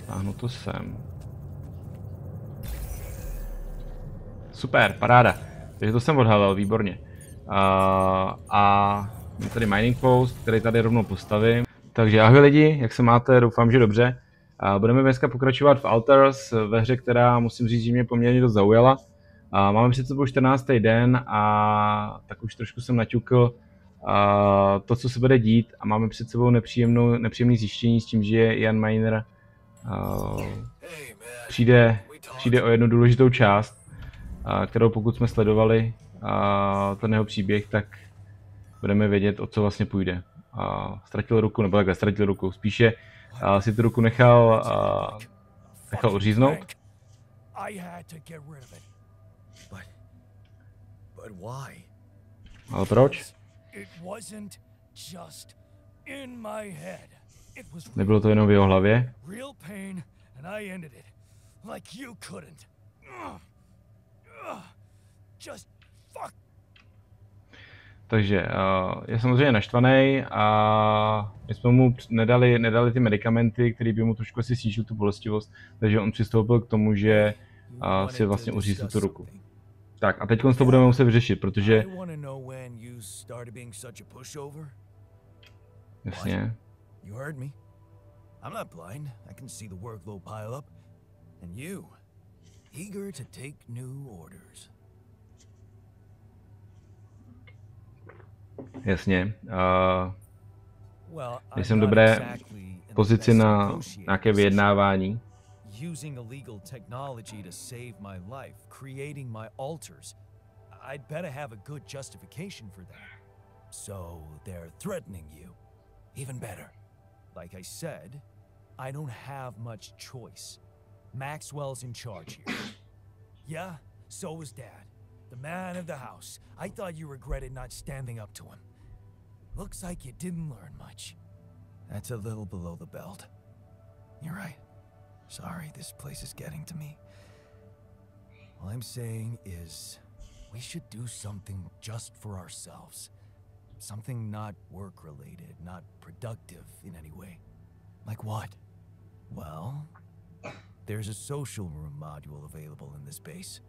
Stáhnu to sem. Super, paráda. Takže to jsem odhalil, výborně. A mám tady mining post, který tady rovnou postavím. Takže ahoj lidi, jak se máte? Doufám, že dobře. Budeme dneska pokračovat v ALTERS, ve hře, která musím říct, že mě poměrně dost zaujala. Máme před sebou 14. den a tak už trošku jsem naťukl to, co se bude dít, a máme před sebou nepříjemné zjištění s tím, že Jan Miner přijde o jednu důležitou část, kterou pokud jsme sledovali ten jeho příběh, tak budeme vědět, o co vlastně půjde. Ztratil ruku, nebo takhle ztratil ruku, spíše si tu ruku nechal odříznout. Ale proč? Nebylo to jenom v jeho hlavě? Takže je samozřejmě naštvaný a my jsme mu nedali ty medicamenty, které by mu trošku asi snížil tu bolestivost, takže on přistoupil k tomu, že si vlastně uřízl tu ruku. Tak a teď to budeme muset vyřešit, protože... Jasně. Jasně. Nejsem dobré pozici na nějaké vyjednávání. Using illegal technology to save my life, creating my alters. I'd better have a good justification for that. So they're threatening you. Even better. Like I said, I don't have much choice. Maxwell's in charge here. Yeah, so is Dad. The man of the house. I thought you regretted not standing up to him. Looks like you didn't learn much. That's a little below the belt. You're right. Sorry, this place is getting to me. All I'm saying is, we should do something just for ourselves. Something not work-related, not productive in any way. Like what? Well, there's a social room module available in this base.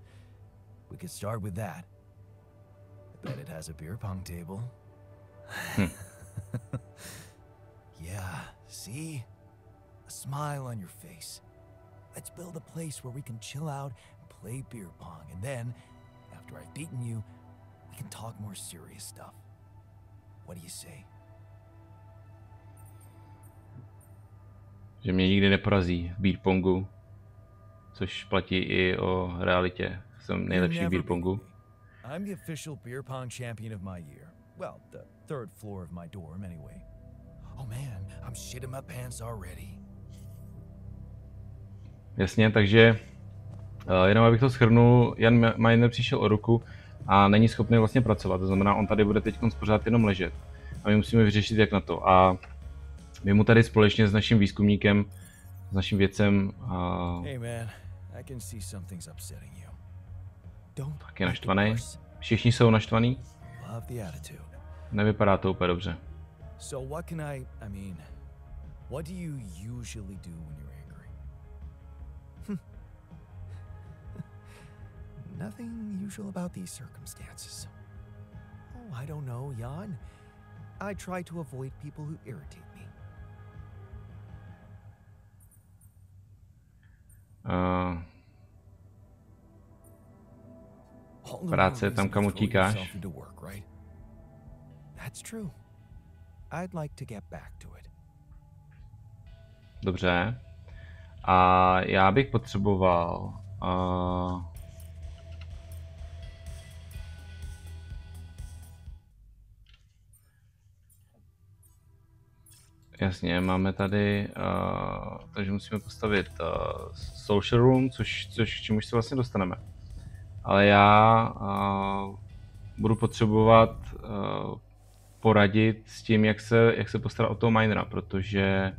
We could start with that. I bet it has a beer pong table. Yeah, see? A smile on your face. Let's build a place where we can chill out and play beer pong, and then, after I've beaten you, we can talk more serious stuff. What do you say? Že mě nikdy neporazí v beer pongu, což platí i o realitě. Jsem nejlepší v beer pongu. I'm the official beer pong champion of my year. Well, the third floor of my dorm anyway. Oh man, I'm shitting my pants already. Jasně, takže jenom abych to shrnul, Jan Miner přišel o ruku a není schopný vlastně pracovat, to znamená, on tady bude teď pořád jenom ležet a my musíme vyřešit, jak na to. A my mu tady společně s naším výzkumníkem, s naším vědcem tak je naštvaný. Všichni jsou naštvaný. Nevypadá to úplně dobře. What do you usually do when you're angry? Nothing usual about these circumstances. Oh, I don't know, Jan. I try to avoid people who irritate me. Práce, tam kam utíkáš. That's true. I'd like to get back to it. Dobře. A já bych potřeboval... Jasně, máme tady... takže musíme postavit social room, což k čemuž se vlastně dostaneme. Ale já budu potřebovat poradit s tím, jak se postarat o toho minera, protože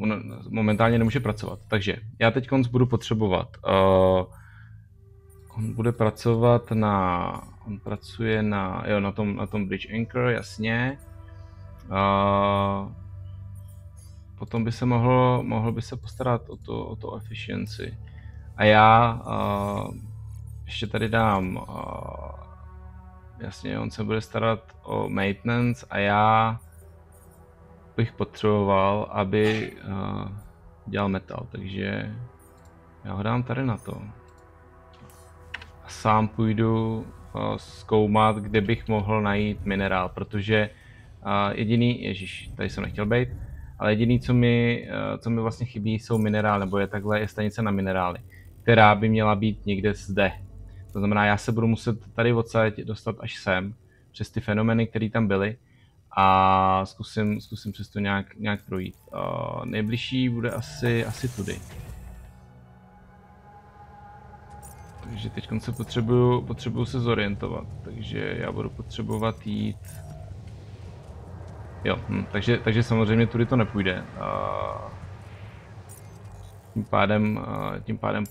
on momentálně nemůže pracovat. Takže já teď budu potřebovat, on bude pracovat on pracuje na tom bridge anchor, jasně. potom by se mohl by se postarat o to efficiency. A já ještě tady dám, jasně, on se bude starat o maintenance a já bych potřeboval, aby dělal metal, takže já ho dám tady na to. A sám půjdu zkoumat, kde bych mohl najít minerál, protože jediný, ježiš, tady jsem nechtěl být, ale jediný, co mi vlastně chybí, jsou minerály, nebo je stanice na minerály, která by měla být někde zde. To znamená, já se budu muset tady odsaď dostat až sem, přes ty fenomény, které tam byly, a zkusím přes to nějak projít. Nejbližší bude asi tudy. Takže teď se potřebuju se zorientovat, takže já budu potřebovat jít. Jo, takže samozřejmě tudy to nepůjde. Tím pádem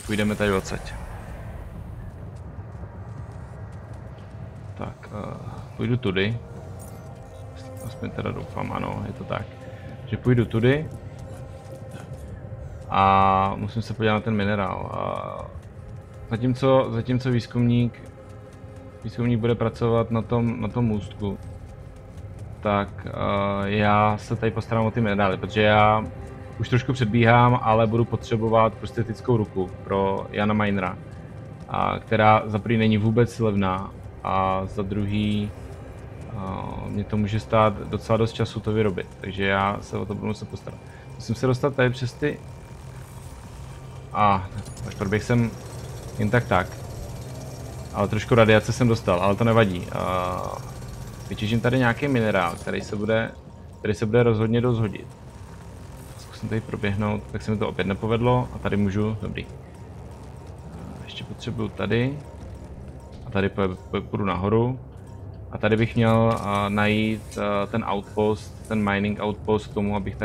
půjdeme tady odsaď. Tak, půjdu tudy. Aspoň teda doufám, ano, je to tak. Že půjdu tudy. A musím se podívat na ten minerál. Zatímco výzkumník bude pracovat na tom můstku, tak já se tady postarám o ty minerály, protože já už trošku předbíhám, ale budu potřebovat prostetickou ruku pro Jana Minera, která za první není vůbec levná a za druhý mě to může stát docela dost času to vyrobit, takže já se o to budu muset postarat. Musím se dostat tady přes ty... tak proběh jsem jen tak. Ale trošku radiace jsem dostal, ale to nevadí. Vytěžím tady nějaký minerál, který se bude rozhodně dost hodit. Zkusím tady proběhnout, tak se mi to opět nepovedlo a tady můžu, dobrý. Ještě potřebuju tady. A tady půjdu nahoru. A tady bych měl najít ten outpost, ten mining outpost k tomu, abych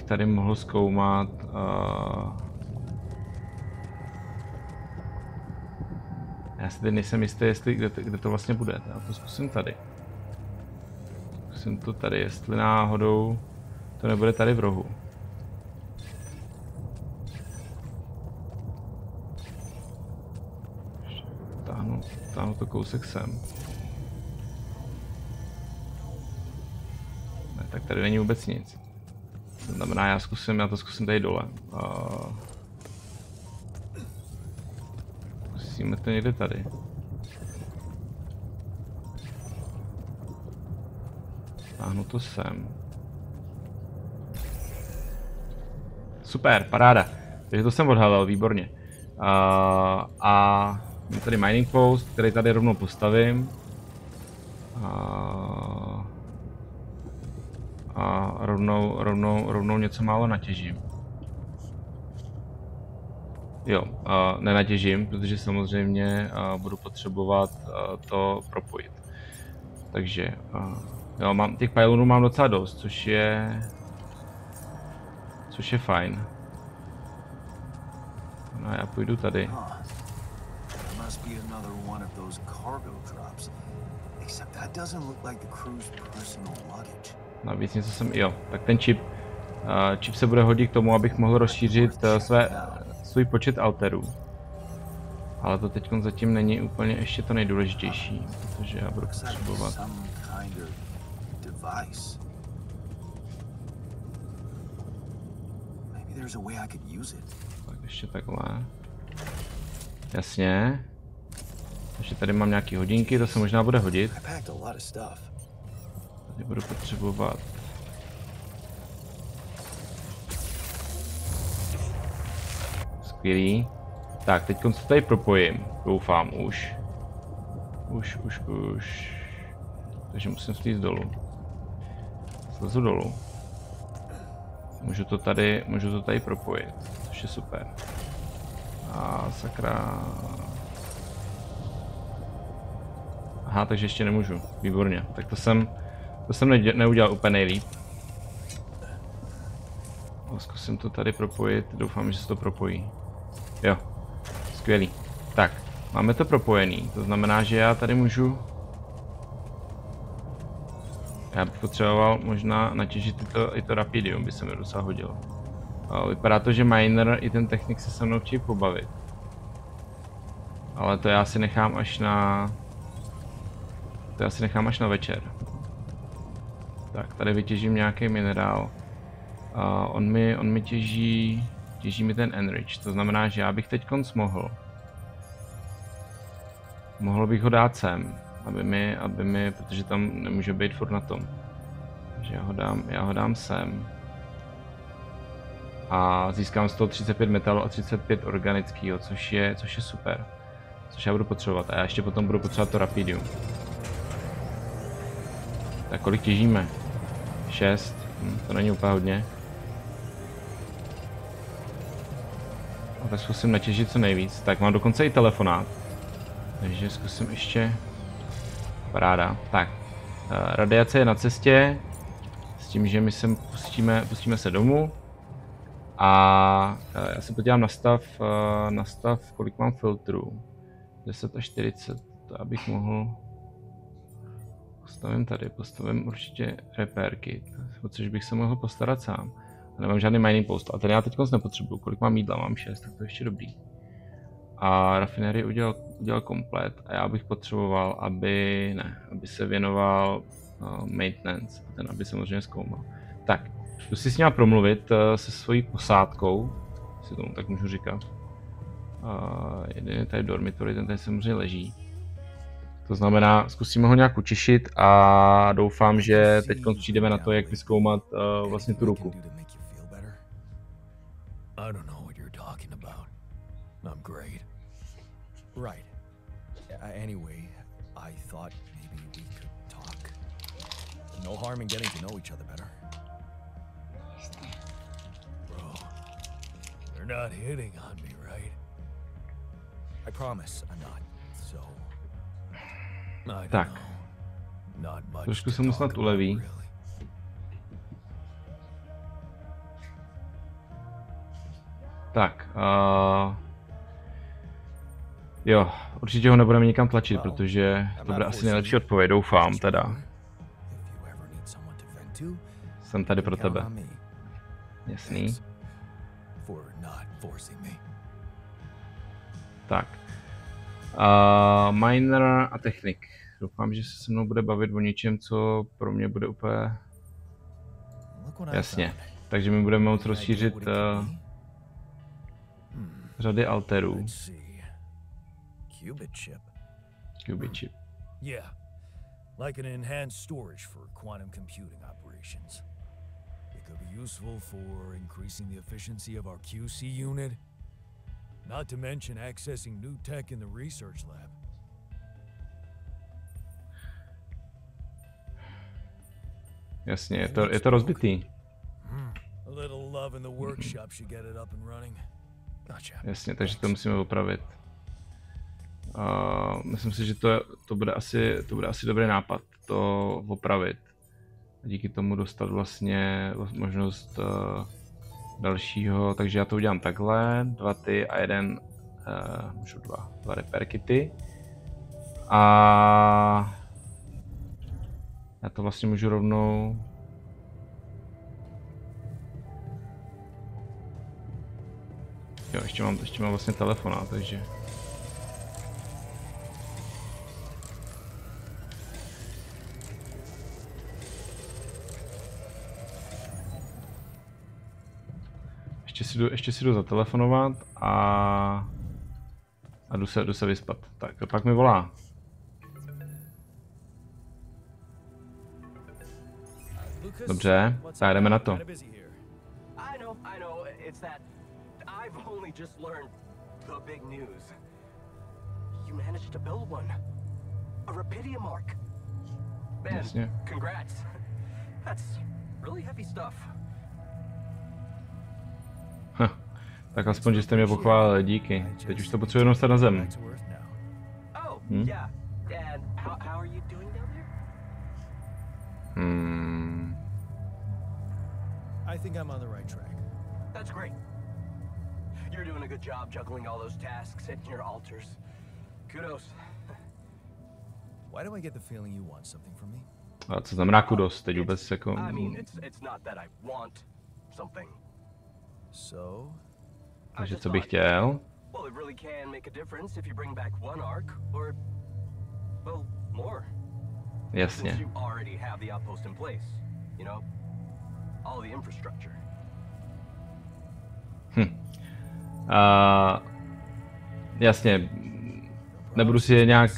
tady mohl zkoumat. Já si teď nejsem jistý, kde to vlastně bude. Já to zkusím tady. Zkusím to tady, jestli náhodou to nebude tady v rohu. Táhnu to kousek sem. Ne, tak tady není vůbec nic. To znamená, já to zkusím tady dole. Zkusíme to někde tady. Táhnu to sem. Super, paráda. Takže to jsem odhalil, výborně. A mám tady mining post, který tady rovnou postavím. A rovnou něco málo natěžím. Jo, nenatěžím, protože samozřejmě budu potřebovat to propojit. Takže jo, těch pylonů mám docela dost, což je fajn. No a já půjdu tady. Navíc něco jsem, jo, tak ten čip se bude hodit k tomu, abych mohl rozšířit svůj počet alterů. Ale to teď zatím není úplně ještě to nejdůležitější, protože já budu potřebovat. Tak ještě takhle. Jasně. Ještě tady mám nějaký hodinky, to se možná bude hodit. Tady budu potřebovat. Skvělý. Tak, teď to tady propojím, doufám už. Takže musím slízt dolů. Slezu dolů. Můžu to tady propojit, což je super. A sakra. Aha, takže ještě nemůžu. Výborně. Tak to jsem neudělal úplně nejlíp. Zkusím to tady propojit, doufám, že se to propojí. Jo, skvělý. Tak, máme to propojený, to znamená, že já tady můžu... Já bych potřeboval možná natěžit i to rapidium, by se mi docela hodilo. Vypadá to, že miner i ten technik se se mnou chtějí pobavit. Ale to já si nechám až na... To já si nechám až na večer. Tak, tady vytěžím nějaký minerál. On mi těží mi ten enrich, to znamená, že já bych teď mohl bych ho dát sem, aby mi, protože tam nemůže být furt na tom. Takže já ho dám sem. A získám z toho 35 metalu a 35 organického, což je super. Což já budu potřebovat. A já ještě potom budu potřebovat to rapidium. Tak kolik těžíme? 6. To není úplně hodně. A tak zkusím natěžit co nejvíc. Tak mám dokonce i telefonát. Takže zkusím ještě. Paráda. Tak. Radiace je na cestě. S tím, že my sem pustíme se domů. A já se podívám na stav, kolik mám filtrů. 10 až 40. To abych mohl... Postavím určitě repair kit, o což bych se mohl postarat sám. A nemám žádný mining post, a ten já teď nepotřebuju. Kolik mám jídla? Mám 6, tak to je ještě dobrý. A rafinérii udělal komplet a já bych potřeboval, aby se věnoval maintenance, ten aby samozřejmě zkoumal. Tak, jdu si s ním promluvit se svojí posádkou, si tomu tak můžu říkat. Jeden je tady dormitory, ten tady samozřejmě leží. To znamená, zkusíme ho nějak učišit a doufám, že teď přijdeme na to, jak vyzkoumat vlastně tu ruku. Tak. Trošku se mu snad uleví. Tak. Jo, určitě ho nebudeme nikam tlačit, protože to bude asi nejlepší odpověď, doufám teda. Jsem tady pro tebe. Jasný. Tak. Miner a technik. Doufám, že se mnou bude bavit o něčem, co pro mě bude úplně... Jasně. Takže my budeme moct rozšířit řady alterů. Qubit chip. Yeah, like an enhanced storage for quantum computing operations. It could be useful for increasing the efficiency of our QC unit. Not to mention accessing new tech in the research lab. Jasně, je to rozbitý. A little love in the workshop should get it up and running. Gotcha. Jasně, takže to musíme opravit. Myslím si, že to bude asi dobrý nápad to opravit. A díky tomu dostat vlastně možnost dalšího, takže já to udělám takhle, 2 ty a jeden, můžu dva repair kity. A já to vlastně můžu rovnou... Jo, ještě mám vlastně telefonát, takže... Ještě si jdu zatelefonovat a jdu se vyspat. Tak pak mi volá. Dobře, tak jdeme na to. Jasně. Tak aspoň, že jste mě pochválili, díky. Teď už to potřebuji dostat na zem. I think I'm on the right track. That's great. You're doing a good job juggling all those tasks in your alters. Kudos. Why do I get the feeling you want something from me? A co znamená kudos? Teď vůbec jako... I mean, it's not that I want something. So? Takže co bych chtěl? Well, it really can make a difference if you bring back one arc, or, well, more. Jasně. Since you already have the outpost in place, you know, all the infrastructure. Jasně. Nebudu si je nějak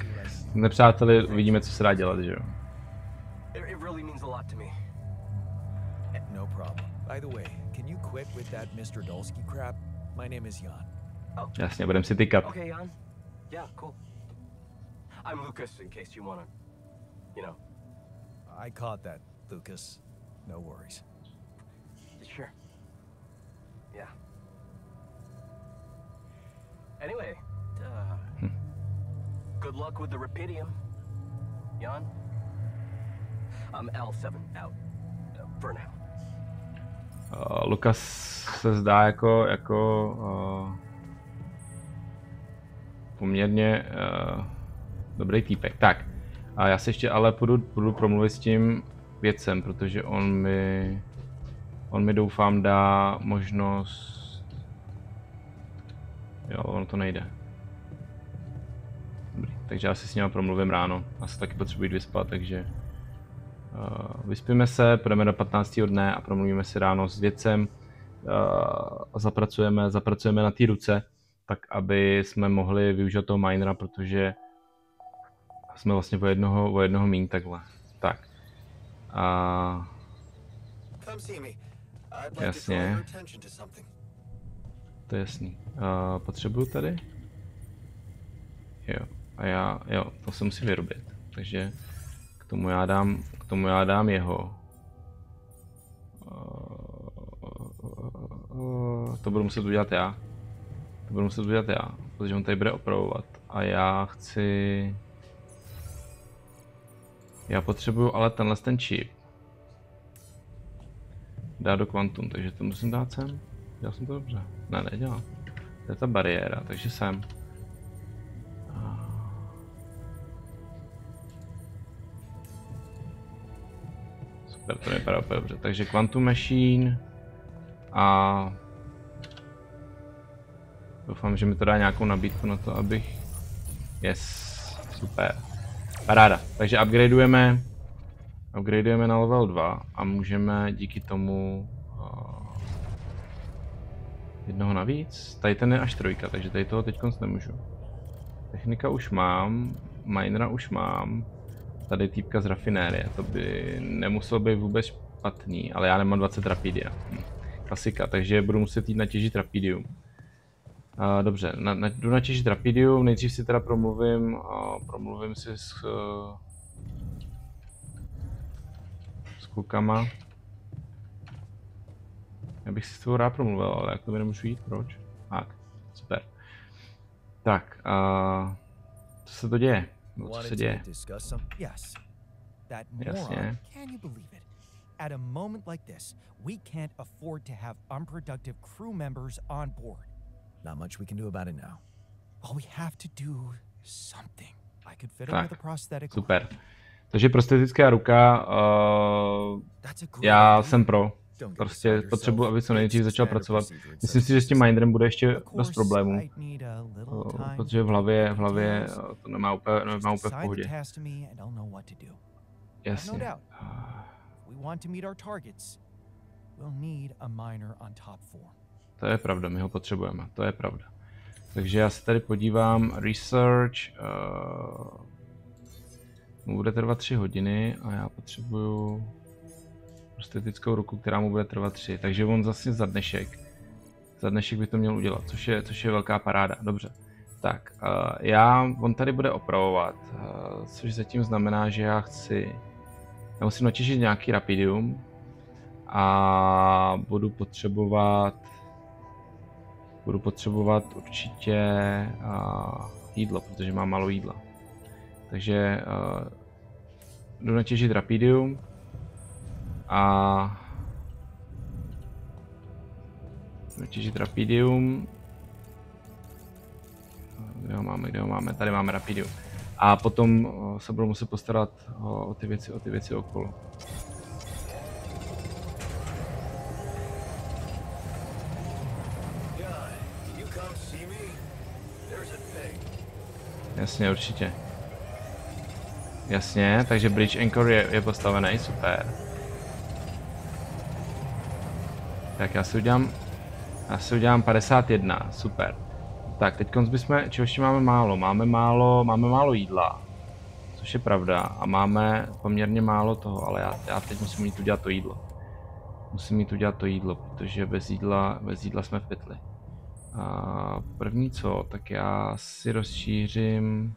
nepřáteli, uvidíme, co se dá dělat, že jo? It really means a lot to me. No problem. By the way, can you quit with that Mr. Dolsky crap? My name is Jan. Oh, Jasně, budeme si tykat. okay, Jan. Yeah, cool. I'm Lucas, in case you wanna, you know. I caught that, Lucas. No worries. Sure. Yeah. Anyway, good luck with the Rapidium, Jan. I'm L7 out, for now. Lukas se zdá jako poměrně dobrý týpek. Tak, a já se ještě ale půjdu promluvit s tím vědcem, protože on mi doufám dá možnost... Jo, ono to nejde. Dobrý, takže já si s ním promluvím ráno. Já se taky potřebuji vyspat, takže... vyspíme se, půjdeme do 15. dne a promluvíme si ráno s vědcem. Zapracujeme na té ruce, tak aby jsme mohli využít toho minera, protože jsme vlastně o jednoho míň takhle. Tak. Jasně. To je jasný. Potřebuju tady? Jo. A jo, to se musí vyrobit. Takže k tomu já dám jeho. To budu muset udělat já. Protože on tady bude opravovat. A já potřebuju ale ten čip dát do kvantum, takže to musím dát sem. Dělal jsem to dobře. Ne, nedělal. To je ta bariéra, takže sem. Super, to vypadá úplně dobře. Takže Quantum Machine a doufám, že mi to dá nějakou nabídku na to, abych... Yes, super. Paráda. Takže upgradeujeme na level 2 a můžeme díky tomu jednoho navíc. Tady ten je až 3, takže tady toho teď nemůžu. Technika už mám, minera už mám. Tady týpka z rafinérie, to by nemuselo být vůbec špatný, ale já nemám 20 rapidia. Klasika, takže budu muset jít natěžit rapidium. Dobře, jdu natěžit rapidium, nejdřív si teda promluvím si s klukama. Já bych si s tebou rád promluvil, ale jak to by nemůžu jít, proč? Tak, super. Tak, co se to děje? Co se děje? Jasně. At a moment like this, we can't afford to have unproductive crew members on board. Not much we can do about it now. Well, we have to do something. I could fit him with a prosthetic. Super. Takže prostetická ruka, já jsem pro. Prostě potřebuji, aby co nejdřív začal pracovat. Myslím si, že s tím minderem bude ještě dost problémů. Protože v hlavě to nemá úplně v pohodě. Jasně. To je pravda, my ho potřebujeme, to je pravda. Takže já se tady podívám, research, mu bude trvat 3 hodiny a já potřebuju prostetickou ruku, která mu bude trvat 3, takže on zase za dnešek by to měl udělat, což je velká paráda, dobře. Tak, on tady bude opravovat, což zatím znamená, že já musím natěžit nějaký rapidium a budu potřebovat určitě jídlo, protože mám málo jídla. Takže jdu natěžit rapidium a kde ho máme, tady máme rapidium. a potom se budu muset postarat o ty věci okolo. Jasně, určitě. Jasně, takže bridge anchor je postavený, super. Tak já si udělám 51, super. Tak, teď bychom, čeho ještě máme málo? Máme málo jídla, což je pravda, a máme poměrně málo toho, ale já teď musím mít udělat to jídlo. Musím mít udělat to jídlo, protože bez jídla jsme v pytli. A první co, tak já si rozšířím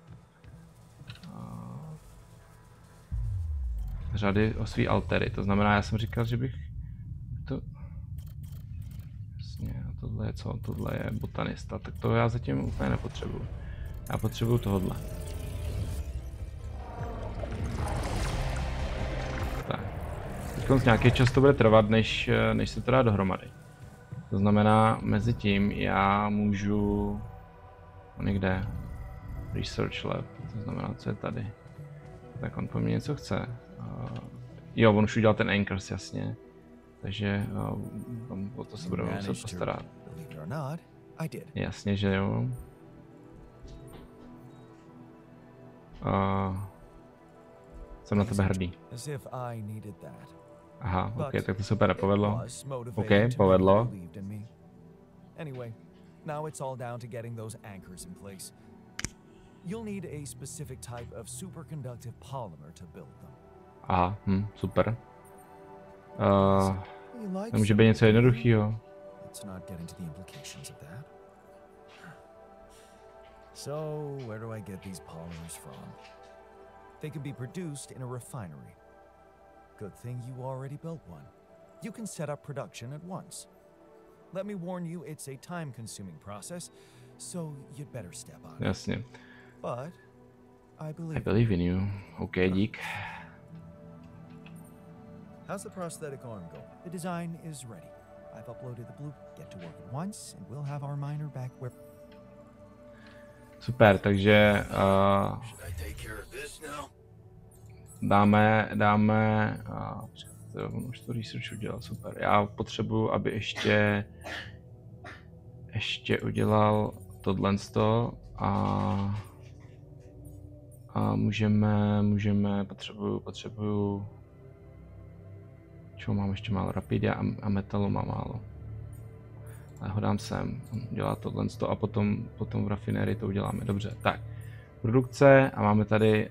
řady o svý altery, to znamená, já jsem říkal, že bych to... Jasně, a tohle je co? Tohle je botanista, tak to já zatím úplně nepotřebuju. Já potřebuju tohle. Tak. Teď nějaký čas to bude trvat, než se to dá dohromady. To znamená, mezi tím já můžu... Někde. Research lab, to znamená, co je tady. Tak on po mně něco chce. Jo, on už udělal ten anchors, jasně. Takže o to se budeme muset postarat. Jasně, že jo. Jsem na tebe hrdý. Aha, ok, tak to super nepovedlo. Ok, povedlo. Anyway, now it's all down to getting those anchors in place. You'll need a specific type of superconductive polymer to build them. Aha, super. Nemůže být něco jednoduchého. So, where do I get these polymers from? They can be produced in a refinery. Good thing you already built one. You can set up production at once. Let me warn you, it's a time-consuming process, so you'd better step on it. Jasně. But I believe in you. OK, dík. How's the prosthetic arm go? The design is ready. I've uploaded the blue. Get to work at once, and we'll have our miner back where. Super, takže dáme už to research udělal, super. Já potřebuji, aby ještě udělal tohle a můžeme, potřebuju, čeho mám ještě málo, rapidia a metalu mám málo. Ale ho dám sem, on dělá tohle a potom v rafinérii to uděláme, dobře, tak. Produkce a máme tady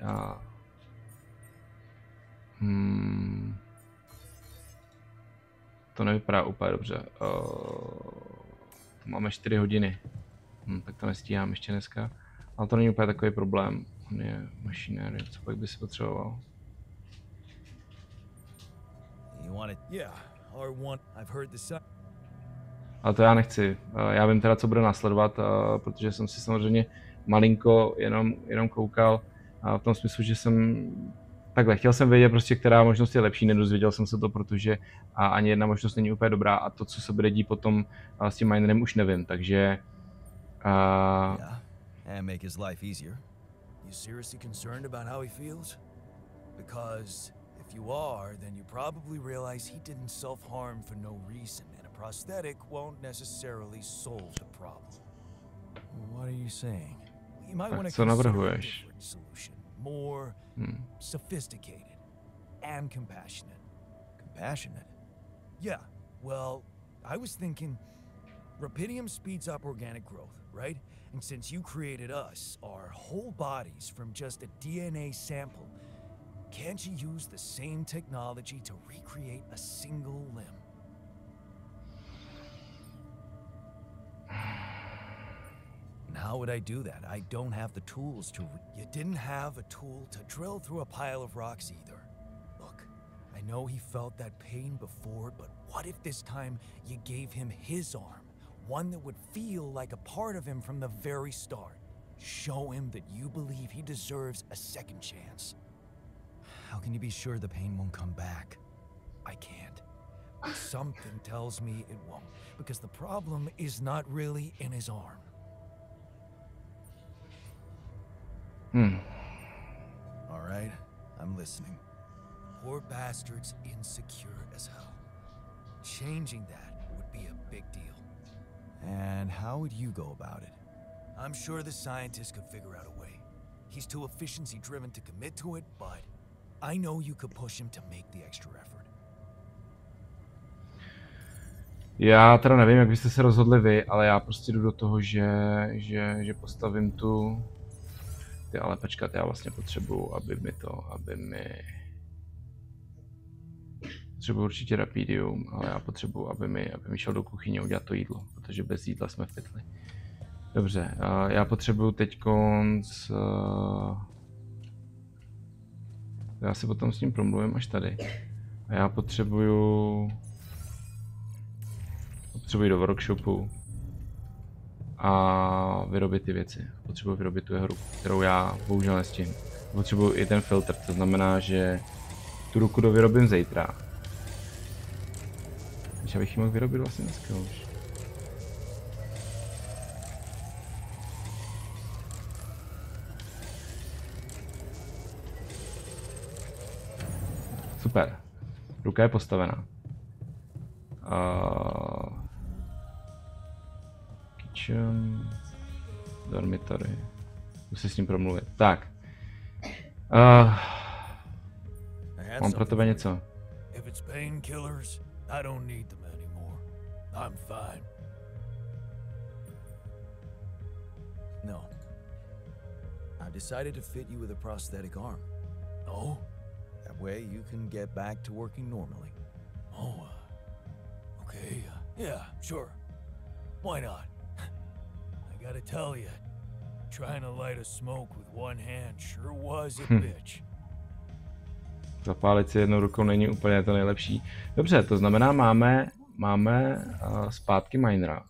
to nevypadá úplně dobře. Máme 4 hodiny. Tak to nestíhám ještě dneska. Ale to není úplně takový problém. On je mašinérie, co pak by si potřeboval? Ale to já nechci. Já vím teda, co bude následovat, protože jsem si samozřejmě malinko jenom koukal v tom smyslu, že jsem takhle, chtěl jsem vědět prostě, která možnost je lepší, nedozvěděl jsem se to, protože ani jedna možnost není úplně dobrá a to, co se bude dít potom s tím minerem, už nevím, takže... And make his life easier. You seriously concerned about how he feels? Because if you are, then you probably realize he didn't self-harm for no reason, and a prosthetic won't necessarily solve the problem. What are you saying? You might want to consider a different solution, more sophisticated and compassionate. Compassionate? Yeah. Well, I was thinking, Rapidium speeds up organic growth, right? And since you created us, our whole bodies from just a DNA sample, can't you use the same technology to recreate a single limb? And how would I do that? I don't have the tools to... You didn't have a tool to drill through a pile of rocks either. Look, I know he felt that pain before, but what if this time you gave him his arm? One that would feel like a part of him from the very start. Show him that you believe he deserves a second chance. How can you be sure the pain won't come back? I can't. But something tells me it won't, because the problem is not really in his arm. listening. Poor bastard's insecure as hell. Changing that would be a big deal. And how would you go about it? I'm sure the scientist could figure out a way. He's too efficiency driven to commit to it, but I know you could push him to make the extra effort. Já teda nevím, jak byste se rozhodli vy, ale já prostě jdu do toho, že postavím tu... Ty, ale počkat, já vlastně potřebuju, potřebuji určitě rapidium, ale já potřebuji, aby mi šel do kuchyně udělat to jídlo, protože bez jídla jsme v pytli. Dobře, já potřebuju teďkonc... Já si potom s ním promluvím až tady. A já potřebuju do workshopu a vyrobit ty věci. Potřebuji vyrobit tu hru, kterou já bohužel nestihnu. Potřebuji i ten filtr, to znamená, že tu ruku dovyrobím zítra. Takže abych ji mohl vyrobit vlastně dneska už. Super. Ruka je postavená. Kitchen. Dormitory. Musím s ním promluvit. Tak. Mám pro tebe něco. If it's painkillers, I don't need them anymore. I'm fine. No. I've decided to fit you with a prosthetic arm. Oh? That way you can get back to working normally. Oh, okay. Yeah, sure. Why not? I gotta tell you, trying to light a smoke with one hand sure was a bitch. Zapálit si jednou rukou není úplně to nejlepší. Dobře, to znamená, máme zpátky minera.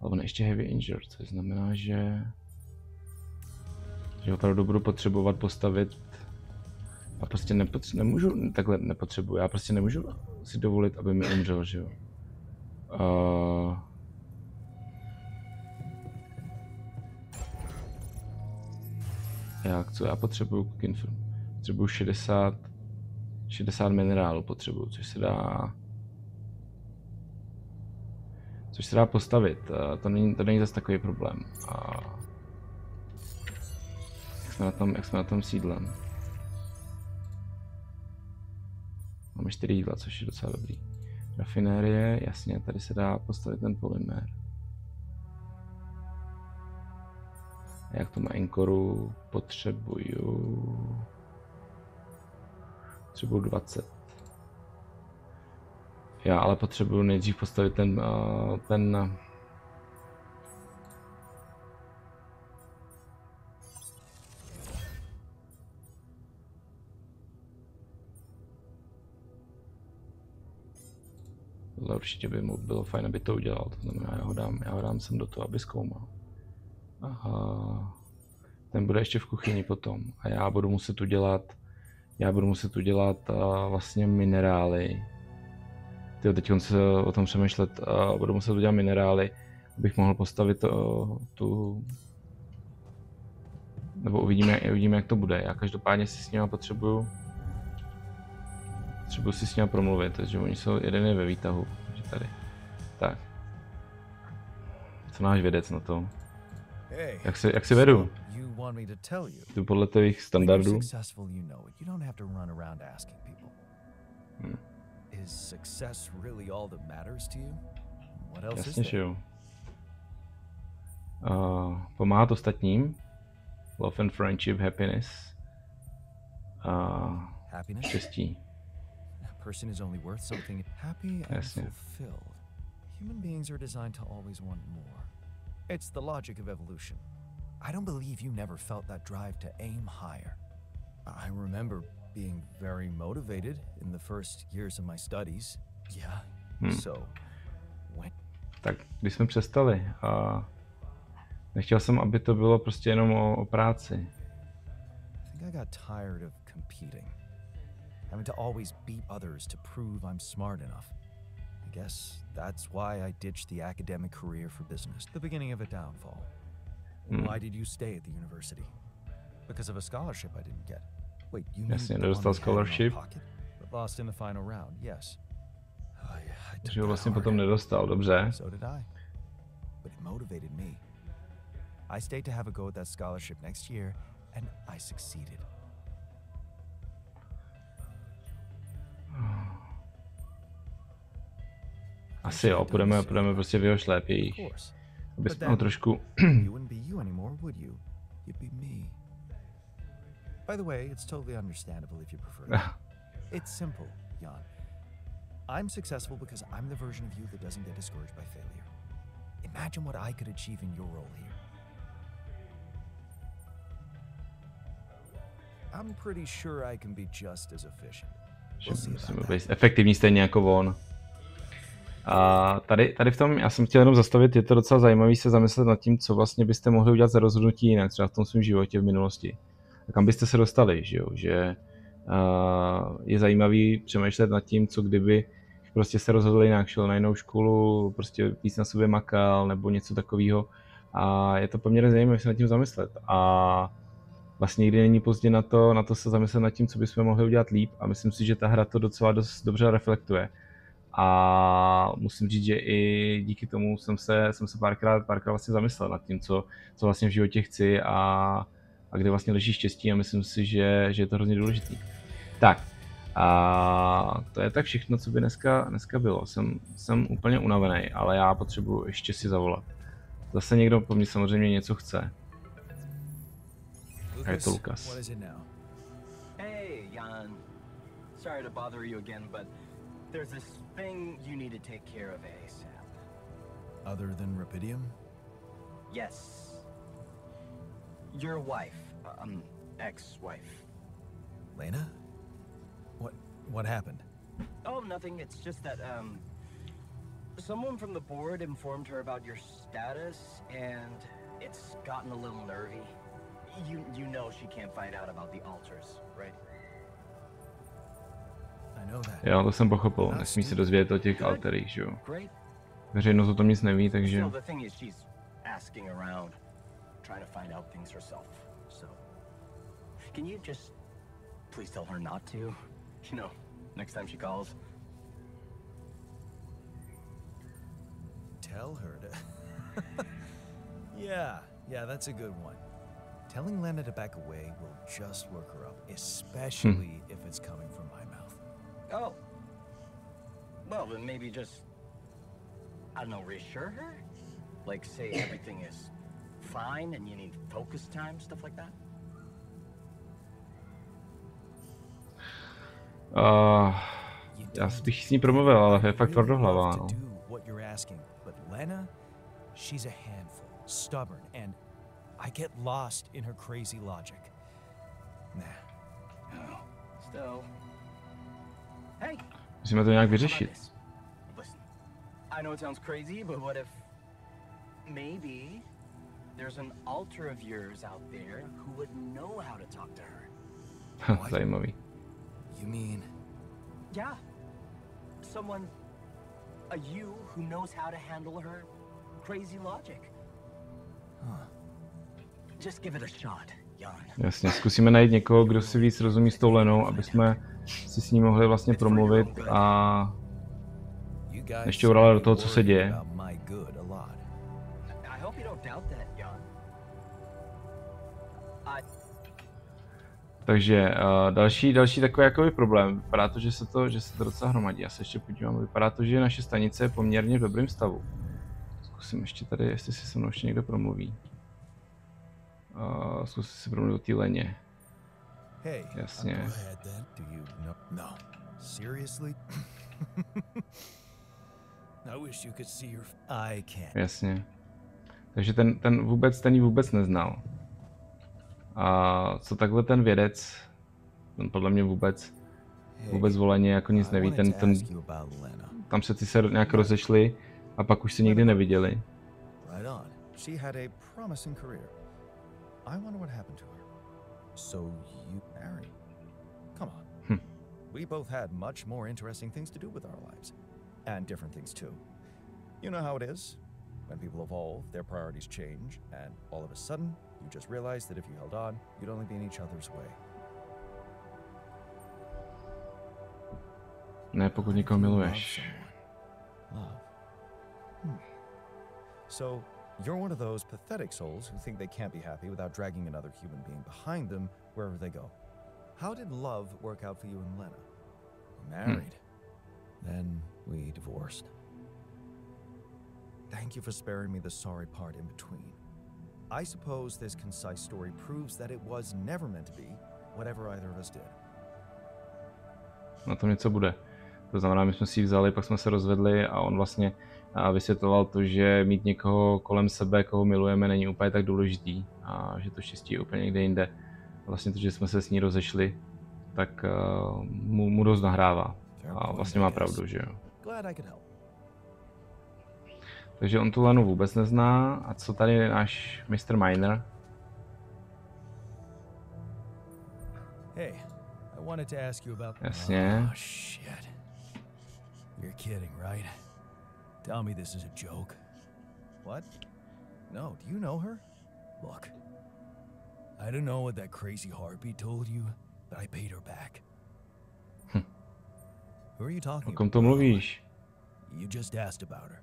Ale on ještě heavy injured, což znamená, že opravdu budu potřebovat postavit. Já prostě nemůžu, takhle nepotřebuji, já prostě nemůžu si dovolit, aby mi umřel, že jo. Co já potřebuju cooking film? Potřebuju 60 minerálů potřebuju, což se dá postavit. To není zase takový problém. Jak jsme na tom sídlem? Máme 4 jídla, což je docela dobrý. Rafinérie, jasně, tady se dá postavit ten polymér. A jak to má enkoru? Potřebuju 20. Já ale potřebuju nejdřív postavit ten určitě by mu bylo fajn, aby to udělal, to znamená, já ho dám sem do toho, aby zkoumal. Aha. Ten bude ještě v kuchyni potom a já budu muset udělat vlastně minerály. Teď se o tom přemýšlet, budu muset udělat minerály, abych mohl postavit nebo uvidíme, jak to bude. Já každopádně si s nima potřebuju si s nima promluvit, takže oni jsou, jeden je ve výtahu, takže tady. Tak. Co náš vědec na to? Jak se vedu? Jdu podle tvých standardů. Jasně, že jo. Pomáhat ostatním. Love and friendship, happiness. Štěstí. Person is only worth something happy and fulfilled. Human beings are designed to always want more. It's the logic of evolution. I don't believe you never felt that drive to aim higher. I remember being very motivated in the first years of my studies. Yeah. So when... Tak, když jsme přestali nechtěl jsem, aby to bylo prostě jenom o práci. I think I got tired of competing. Having to always beat others to prove I'm smart enough. I guess that's why I ditched the academic career for business, the beginning of a downfall. Why did you stay at the university? Because of a scholarship I didn't get. Wait, you mean Jasně, the one nedostal we had in our scholarship. pocket, but lost in the final round? Yes. I took Takže ho that vlastně hard. potom nedostal, dobře. So did I. But it motivated me. I stayed to have a go at that scholarship next year, and I succeeded. Asi jo, půjdeme prostě v jeho šlépějích. Aby jsme ho trošku... You wouldn't be you anymore, would you? You'd be me. By the way, it's totally understandable if you prefer that. It's simple, Jan. I'm successful because I'm the version of you that doesn't get discouraged by failure. Imagine what I could achieve in your role here. I'm pretty sure I can be just as efficient. We'll see Musíme about být efektivní stejně jako on. A tady v tom, já jsem chtěl jenom zastavit, je to docela zajímavé se zamyslet nad tím, co vlastně byste mohli udělat za rozhodnutí jinak, třeba v tom svém životě v minulosti. A kam byste se dostali, že jo? Že je zajímavý přemýšlet nad tím, co kdyby prostě se rozhodl jinak, šel na jinou školu, prostě víc na sobě makal nebo něco takového. A je to poměrně zajímavé se nad tím zamyslet. A vlastně nikdy není pozdě na to se zamyslet nad tím, co bychom mohli udělat líp. A myslím si, že ta hra to docela dost dobře reflektuje. A musím říct, že i díky tomu jsem se párkrát vlastně zamyslel nad tím, co vlastně v životě chci a kde vlastně leží štěstí, a myslím si, že je to hrozně důležitý. Tak, a to je tak všechno, co by dneska bylo. Jsem úplně unavený, ale já potřebuji ještě si zavolat. Zase někdo po mně samozřejmě něco chce. A je to Lukas. What is it now? Hey, Jan. Sorry to bother you again, but there's this thing you need to take care of ASAP. Other than Rapidium? Yes. Your wife, ex-wife. Lena? What happened? Oh, nothing. It's just that, someone from the board informed her about your status, and it's gotten a little nervy. You know she can't find out about the ALTERS, right? I know that. Jo, to jsem pochopil. Nesmí se dozvědět o těch alterích, že jo. Veřejnost o tom nic neví, takže... So the thing is, she's asking around, trying to find out things herself. So, can you just please tell her not to? You know, next time she calls. Tell her to... Yeah, that's a good one. Telling Lena to back away will just work her up, especially if it's coming from my mouth. Oh. Well, then maybe just, I don't know, reassure her? Like say everything is fine and you need focus time, stuff like that? Já bych s ní promluvil, ale je fakt tvrdohlava, no. But Lena, she's a handful, stubborn, and I get lost in her crazy logic. Nah. Oh, still. Hey. Musíme to nějak vyřešit. Listen, I know it sounds crazy, but what if maybe there's an alter of yours out there who would know how to talk to her? Zajímavý. You mean? Yeah. Someone, a you who knows how to handle her crazy logic. Huh. Just give it a shot, Jan. Jasně, zkusíme najít někoho, kdo si víc rozumí s tou Lenou, aby jsme si s ní mohli vlastně promluvit a nešťoural do toho, co se děje. Takže další takový jakoby problém. Vypadá to, že se to docela hromadí. Já se ještě podívám. Vypadá to, že naše stanice je poměrně v dobrém stavu. Zkusím ještě tady, jestli si se mnou ještě někdo promluví. Zkusím si promluvit o té Leně. Jasně. Jasně. Takže ten ji vůbec neznal. A co takhle ten vědec, ten podle mě vůbec voleně jako nic neví, tam se ty se nějak rozešli a pak už se nikdy neviděli. We both had much more interesting things to do with our lives. And different things too. You know how it is. When people evolve, their priorities change, and all of a sudden, you just realize that if you held on, you'd only be in each other's way. Ne, pokud někoho miluješ. Love. So, you're one of those pathetic souls who think they can't be happy without dragging another human being behind them wherever they go. How did love work out for you and Lena? We're married. Then we divorced. Thank you for sparing me the sorry part in between. I suppose this concise story proves that it was never meant to be whatever either of us did. Na tom něco bude. To znamená, my jsme si ji vzali, pak jsme se rozvedli a on vlastně vysvětloval to, že mít někoho kolem sebe, koho milujeme, není úplně tak důležitý a že to štěstí je úplně někde jinde. Vlastně to, že jsme se s ní rozešli, tak mu dost nahrává. A vlastně má pravdu, že jo. Takže on tu Lenu vůbec nezná. A co tady je náš Mr. Miner? Hey, I wanted to ask you about... Jasně. Oh, shit. You're kidding, right? Tell me this is a joke. What? No, do you know her? Look, I don't know what that crazy harpy told you, but I paid her back. Who are you talking about? O kom to mluvíš? You just asked about her.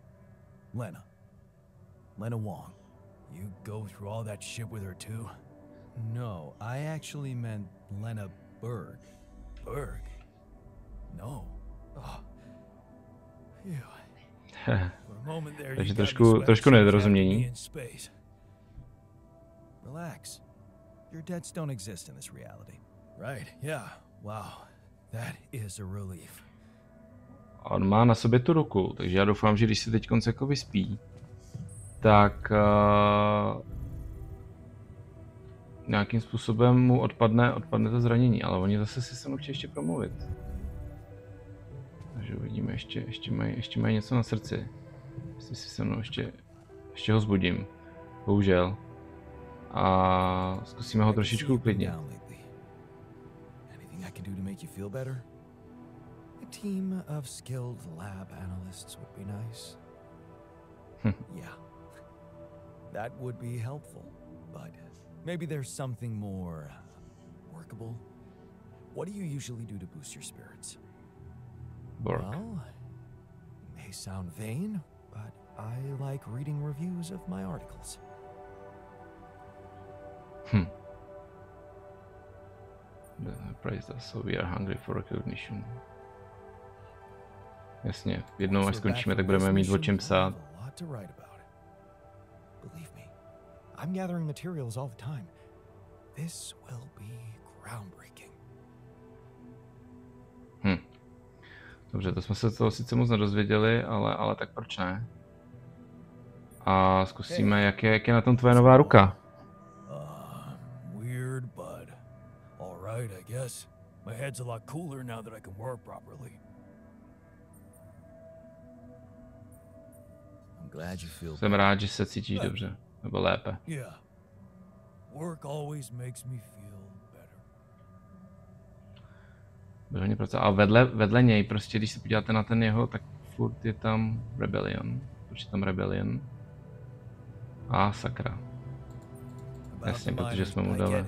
Lena. Lena Wong. You go through all that shit with her too? No, I actually meant Lena Berg. Berg? No. Oh. Phew. For a moment there, Takže you trošku nedorozumění. Relax. Your debts don't exist in this reality. Right, yeah. Wow. That is a relief. On má na sobě tu ruku, takže já doufám, že když se teď konce jako vyspí, tak nějakým způsobem mu odpadne to zranění, ale oni zase si se mnou chtějí ještě promluvit. Takže uvidíme, ještě mají něco na srdci. Jestli si se mnou ještě ho zbudím. Bohužel. A zkusíme ho trošičku uklidnit. A team of skilled lab analysts would be nice. Yeah. That would be helpful, but maybe there's something more workable. What do you usually do to boost your spirits? Work. Well, it may sound vain, but I like reading reviews of my articles. Praise us, so we are hungry for recognition. Jasně, jednou až skončíme, tak budeme mít o čem psát. Believe me, I'm gathering materials all the time. This will be groundbreaking. Dobře, to jsme se toho sice moc nedozvěděli, ale tak proč ne? A zkusíme, jak je na tom tvoje nová ruka. Weird, but all right, I guess. My head's a lot cooler now that I can work properly. I'm glad you feel. Jsem rád, že se cítíš dobře, nebo lépe. Yeah. Work always makes me feel better. Hodně pracovat. A vedle něj, prostě když se podíváte na ten jeho, tak furt je tam Rebellion. Proč je tam Rebellion? A sakra. Jasně, protože jsme mu dali.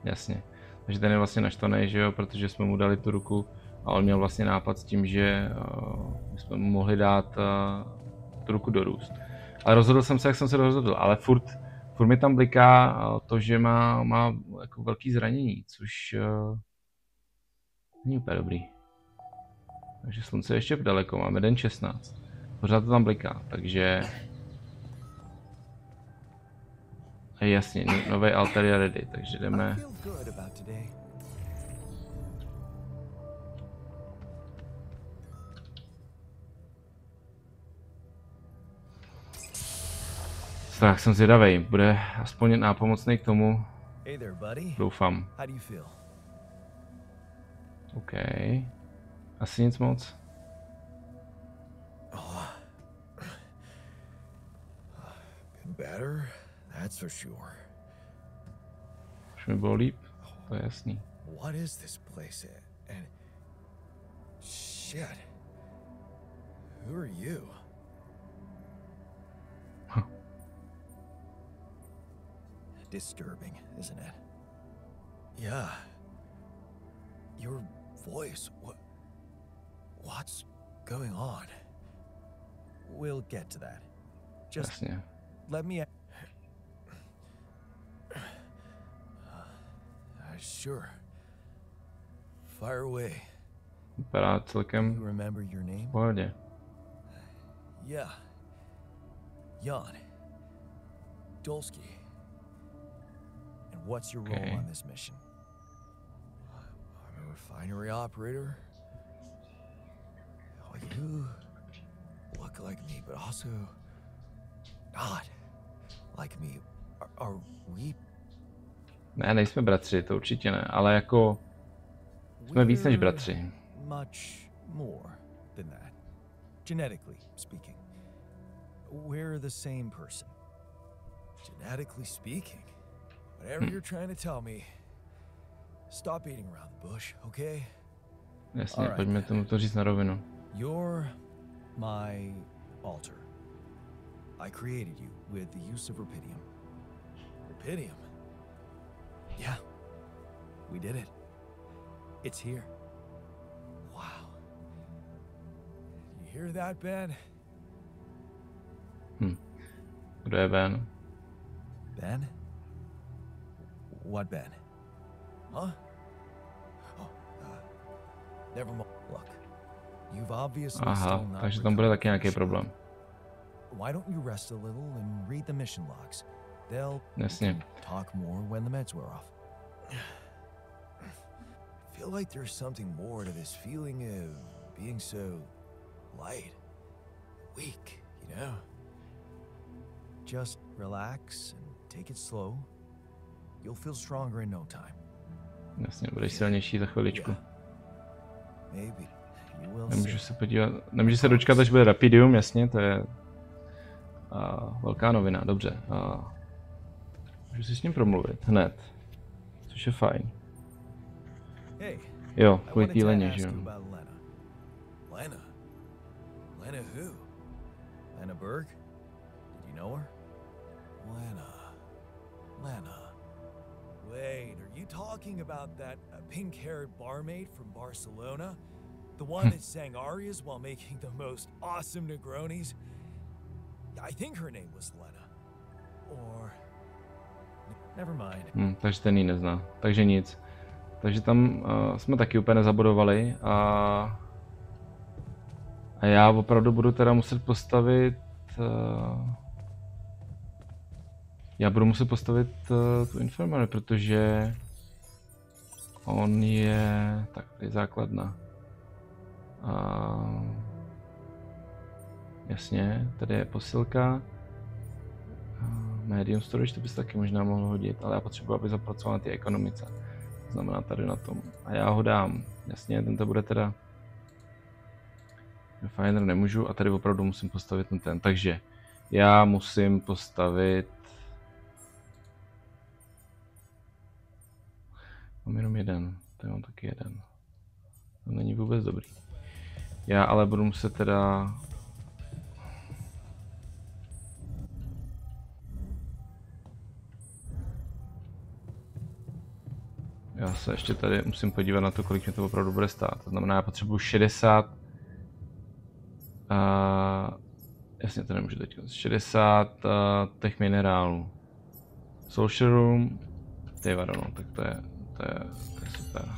Jasně. Takže ten je vlastně naštvaný, že jo, protože jsme mu dali tu ruku a on měl vlastně nápad s tím, že jsme mu mohli dát tu ruku dorůst. Ale rozhodl jsem se, jak jsem se rozhodl, ale furt mi tam bliká to, že má jako velký zranění, což není úplně dobrý. Takže slunce je ještě daleko, máme den 16. Pořád to tam bliká, takže... Jasně, nový alter je ready, takže jdeme... Tak jsem zvědavej, bude aspoň nápomocný k tomu. Doufám. OK. Asi nic moc. Better, that's for sure. Už mi bylo líp, to je jasný. What is this place? And shit. Who are you? Disturbing, isn't it? Yeah. Your voice. What's going on? We'll get to that. Just Jasně. let me. Sure. Fire away. Vypadá You celkem remember your name? v pohodě. Yeah. Jan. Dolsky. And what's your Okay. role on this mission? I'm a refinery operator. Oh, you look like me, but also not like me. Are we? Ne, nejsme bratři, to určitě ne, ale jako jsme víc než bratři. Much more than that. Genetically speaking. We're the same person. Genetically speaking. Whatever you're trying to tell me, stop beating around the bush, okay? Jasně, Alright. pojďme tomu to říct na rovinu. You're my alter. I created you with the use of rupidium. Rupidium? Yeah, we did it. It's here. Wow. You hear that, Ben? Kdo je Ben? Ben? What Ben? Huh? Oh, never mind. Look, you've obviously Aha, still not takže tam bude recovered taky nějaký from the problém. shock. Why don't you rest a little and read the mission logs? They'll Jasně. talk more when the meds wear off. I feel like there's something more to this feeling of being so light, weak, you know? Just relax and take it slow. You'll feel stronger in no time. Jasně, budeš silnější za chviličku. Maybe. You will Nemůžu see. se podívat, nemůžu se dočkat, až bude Rapidium, jasně, to je velká novina, dobře. Můžu si s ním promluvit hned, což je fajn. Hey, Jo, I kvůli wanted té to leně, ask že jo. you about Lena. Lena? Lena who? Lena Berg? Did you know her? Lena. Wait, are you talking about that pink-haired barmaid from Barcelona? The one that sang arias while making the most awesome Negronis? I think her name was Lena. Or... Never mind. Takže ten ji nezná, takže nic. Takže tam jsme taky úplně nezabudovali a já opravdu budu teda muset postavit tu infirmary, protože on je, tak tady je základna. Jasně, tady je posilka. Medium storage, to by se taky možná mohlo hodit, ale já potřebuji, aby zapracoval na té ekonomice. To znamená tady na tom. A já ho dám. Jasně, tento bude teda... Fajn, nemůžu a tady opravdu musím postavit ten. Takže já musím postavit... Mám jenom jeden, tady mám taky jeden. To není vůbec dobrý. Já ale budu muset teda... Já se ještě tady musím podívat na to, kolik mě to opravdu bude stát. To znamená, já potřebuji 60... jasně, to nemůžu teď. 60 těch minerálů. Social room... Ty vado, no, tak to je super.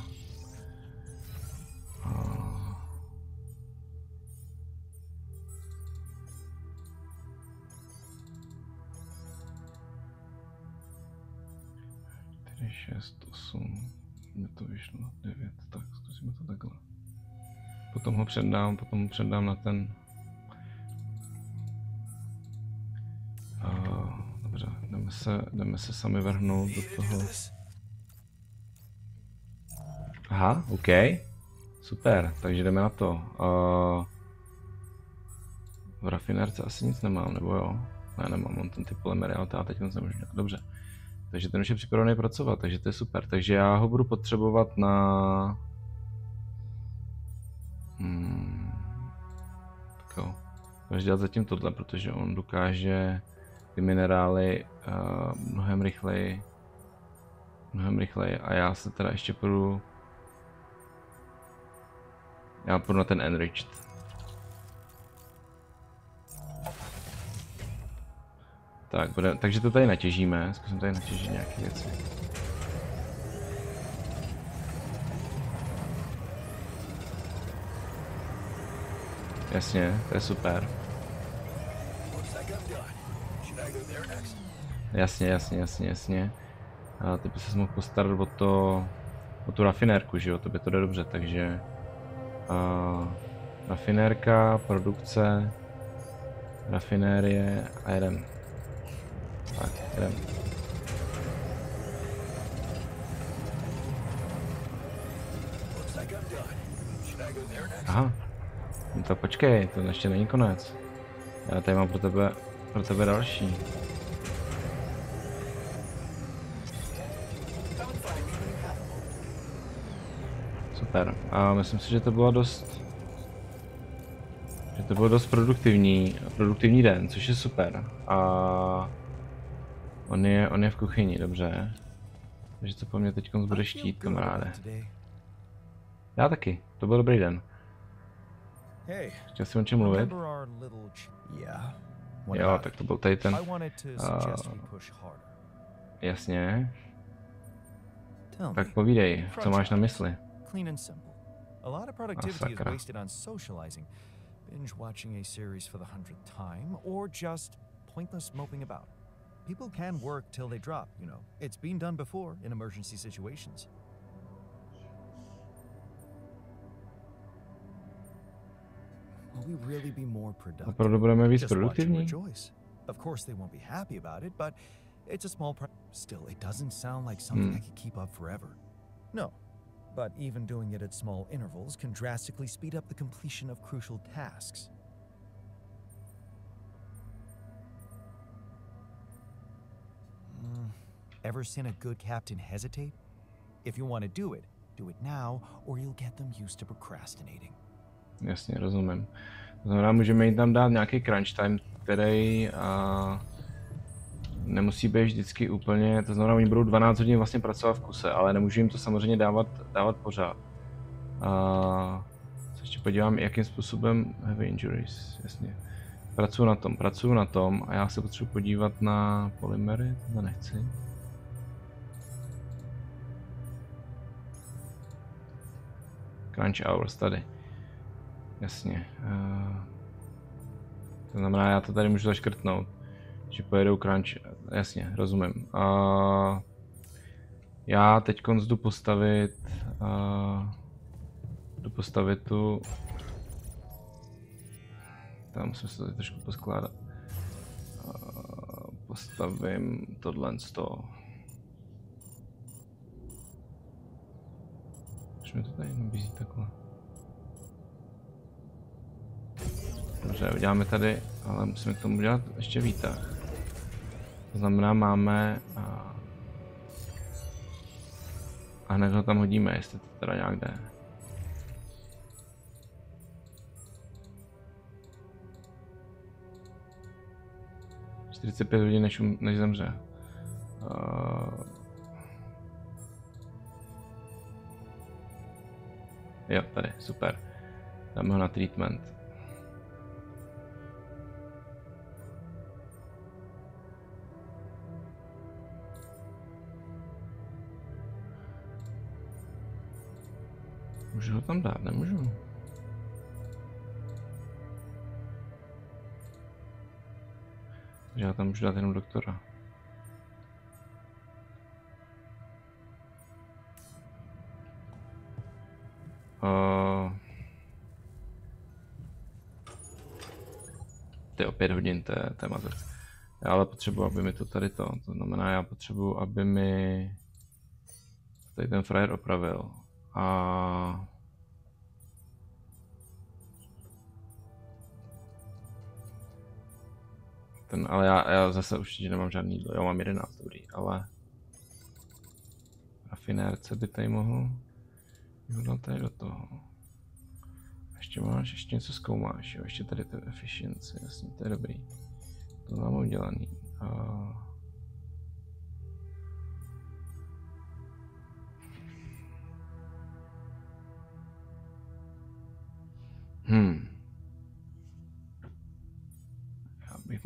Čtyři, 6, 8, mě to vyšlo 9, tak zkusíme to takhle. Potom ho předám na ten... Dobře, jdeme se sami vrhnout do toho. Aha, OK. Super, takže jdeme na to. V rafinérce asi nic nemám, nebo jo? Ne, nemám, mám ten typ polymery, ale já teď nemůžu dělat. Dobře. Takže ten už je připravený pracovat, takže to je super. Takže já ho budu potřebovat na... Tak jo. Můžu dělat zatím tohle, protože on dokáže ty minerály mnohem rychleji mnohem rychleji a já se teda ještě půjdu... Já půjdu na ten enriched. Tak, takže to tady natěžíme, zkusím tady natěžit nějaké věci. Jasně, to je super. Jasně. A ty by se mohl postarat o tu rafinérku, že jo, to by to jde dobře, takže... rafinérka, produkce, rafinérie a jeden. Tak, jeden. Aha. No to počkej, to ještě není konec. Já tady mám pro tebe další. Super. A myslím si, že to bylo dost... produktivní den, což je super. A on je v kuchyni, dobře. Takže to po mně teď bude štít, kamaráde. Já taky, to byl dobrý den. Chtěl jsem o čem mluvit? Jo, tak to byl tady ten... jasně. Tak povídej, co máš na mysli? A lot of productivity is wasted on socializing, binge watching a series for the 100th time, or just pointless moping about. People can work till they drop, you know. It's been done before in emergency situations. Will we really be more productive? Opravdu budeme víc Just watch and produktivní? rejoice. Of course they won't be happy about it, but it's a small still, it doesn't sound like something I could keep up forever. No. But even doing it at small intervals can drastically speed up the completion of crucial tasks. Ever seen a good captain hesitate? If you want to do it now, or you'll get them used to procrastinating. Jasně, rozumím. To znamená, můžeme jim tam dát nějaký crunch time, který nemusí být vždycky úplně, to znamená, oni budou 12 hodin vlastně pracovat v kuse, ale nemůžu jim to samozřejmě dávat pořád. Se ještě podívám, jakým způsobem heavy injuries, jasně. Pracuju na tom a já se potřebuji podívat na polymery, to nechci. Crunch hours tady. Jasně. To znamená, já to tady můžu zaškrtnout. Že pojedou crunch, jasně, rozumím. Já teď jdu postavit tu... Tam musím se to trošku poskládat. Postavím tohle z toho. Proč mi to tady nabízí takhle? Dobře, uděláme tady, ale musíme k tomu udělat ještě výtah. To znamená, máme... A hned ho tam hodíme, jestli to teda nějak jde. Uh, 45 hodin, než zemře. Jo, tady, super. Dáme ho na treatment. Můžu ho tam dát, nemůžu. Takže já tam můžu dát jenom doktora. Ty o 5 hodin, to je mazec. Já ale potřebuji, aby mi to tady to znamená, já potřebuji, aby mi tady ten frajer opravil. Ale já zase určitě nemám žádný jídlo, já mám 11, dobrý, ale rafinérce by tady mohl dát tady do toho. Ještě něco zkoumáš, jo, ještě tady to efficiency, jasně, to je dobrý. To mám udělaný.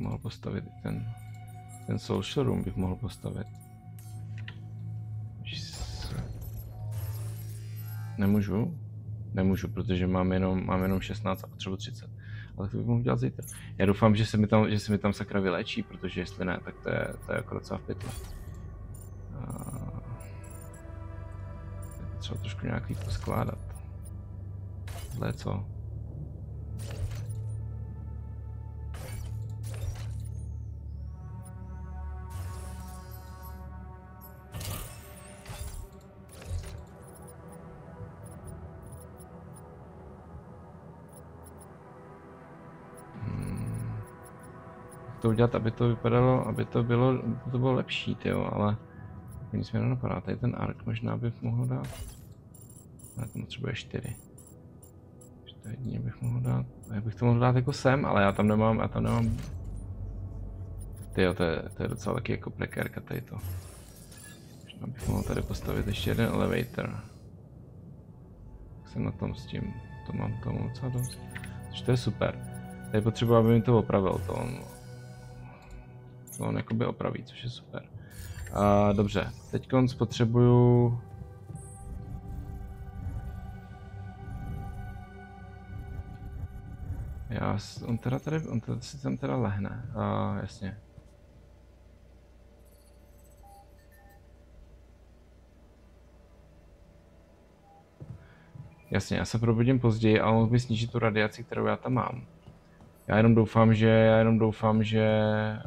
mohl postavit ten social room bych mohl postavit. Nemůžu, protože mám jenom 16 a potřebuji 30. Ale to bych mohl dělat zítra. Já doufám, že se mi tam sakra vylečí, protože jestli ne, tak to je jako docela v pytli. Třeba trošku nějak líp poskládat. Tohle je co? To udělat, aby to vypadalo, aby to bylo lepší, tyjo, ale nic mi nenapadá. Tady ten ark možná bych mohl dát. Ale to potřebuje 4. To jedině bych mohl dát. Já bych to mohl dát jako sem, ale já tam nemám. Tyjo, to je docela taky jako prekérka tady to. Možná bych mohl tady postavit ještě jeden elevator. Jak jsem na tom s tím, to mám tomu docela dost. Což to je super. Tady potřebuji, aby mi to opravil, to on jakoby opraví, což je super. Dobře, teď potřebuju... On si tam teda lehne, jasně. Jasně, já se probudím později a on mohl by snížit tu radiaci, kterou já tam mám. Já jenom doufám, že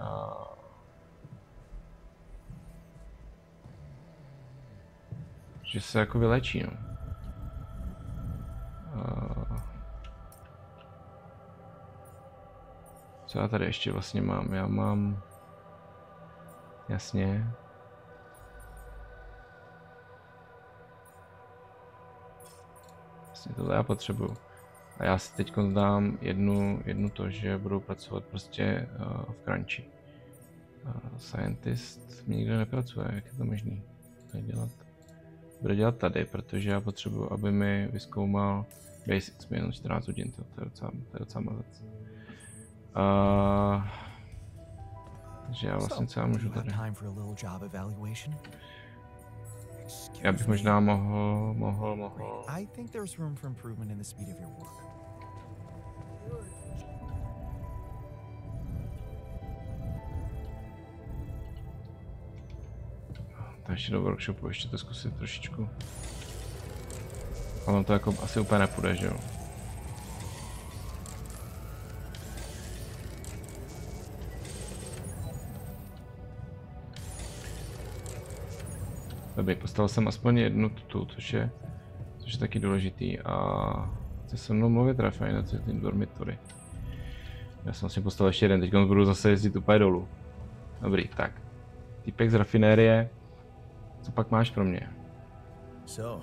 se jako vylečí, no. Co já tady ještě vlastně mám? Já mám... Jasně. Vlastně tohle já potřebuju. A já si teď dám jednu to, že budu pracovat prostě v crunchi. Scientist mi nikde nepracuje, jak je to možný? Bude dělat tady, protože já potřebuji, aby mi vyzkoumal basics minus 14 hodin, to je docela mazec. Takže já vlastně co já můžu tady? Já bych možná mohl. Ještě do workshopu, ještě to zkusit trošičku. Ale to jako asi úplně nepůjde, že jo? Dobrý, postavil jsem aspoň jednu tu, což je taky důležitý a chce se mnou mluvit fajn, co je tím dormitory. Já jsem vlastně postavil ještě jeden, teď budu zase jezdit úplně dolů. Dobrý, tak. Týpek z rafinérie. Co pak máš pro mě? Jo,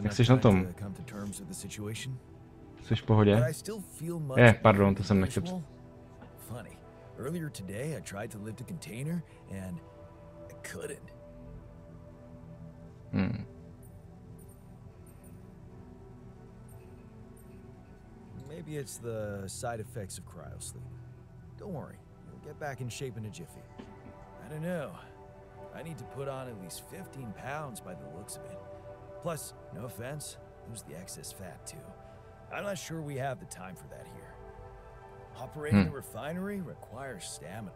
jak jsi na tom? Jsi v pohodě? Pardon, to jsem nechtěl. Earlier today, I tried to lift a container and I couldn't. Maybe it's the side effects of cryosleep. Don't worry, you'll get back in shape in a jiffy. I don't know. I need to put on at least 15 pounds by the looks of it. Plus, no offense, lose the excess fat too. I'm not sure we have the time for that here. Operating the refinery requires stamina.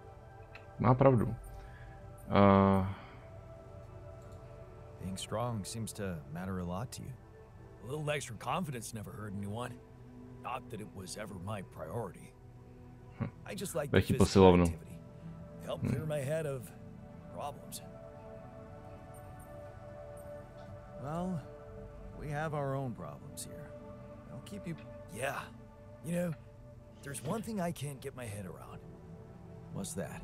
Má pravdu. Being strong seems to matter a lot to you. A little extra confidence never hurt anyone. Not that it was ever my priority. I just like the physical activity. Help clear my head of problems. Well, we have our own problems here. I'll keep you... Yeah. You know, there's one thing I can't get my head around. What's that?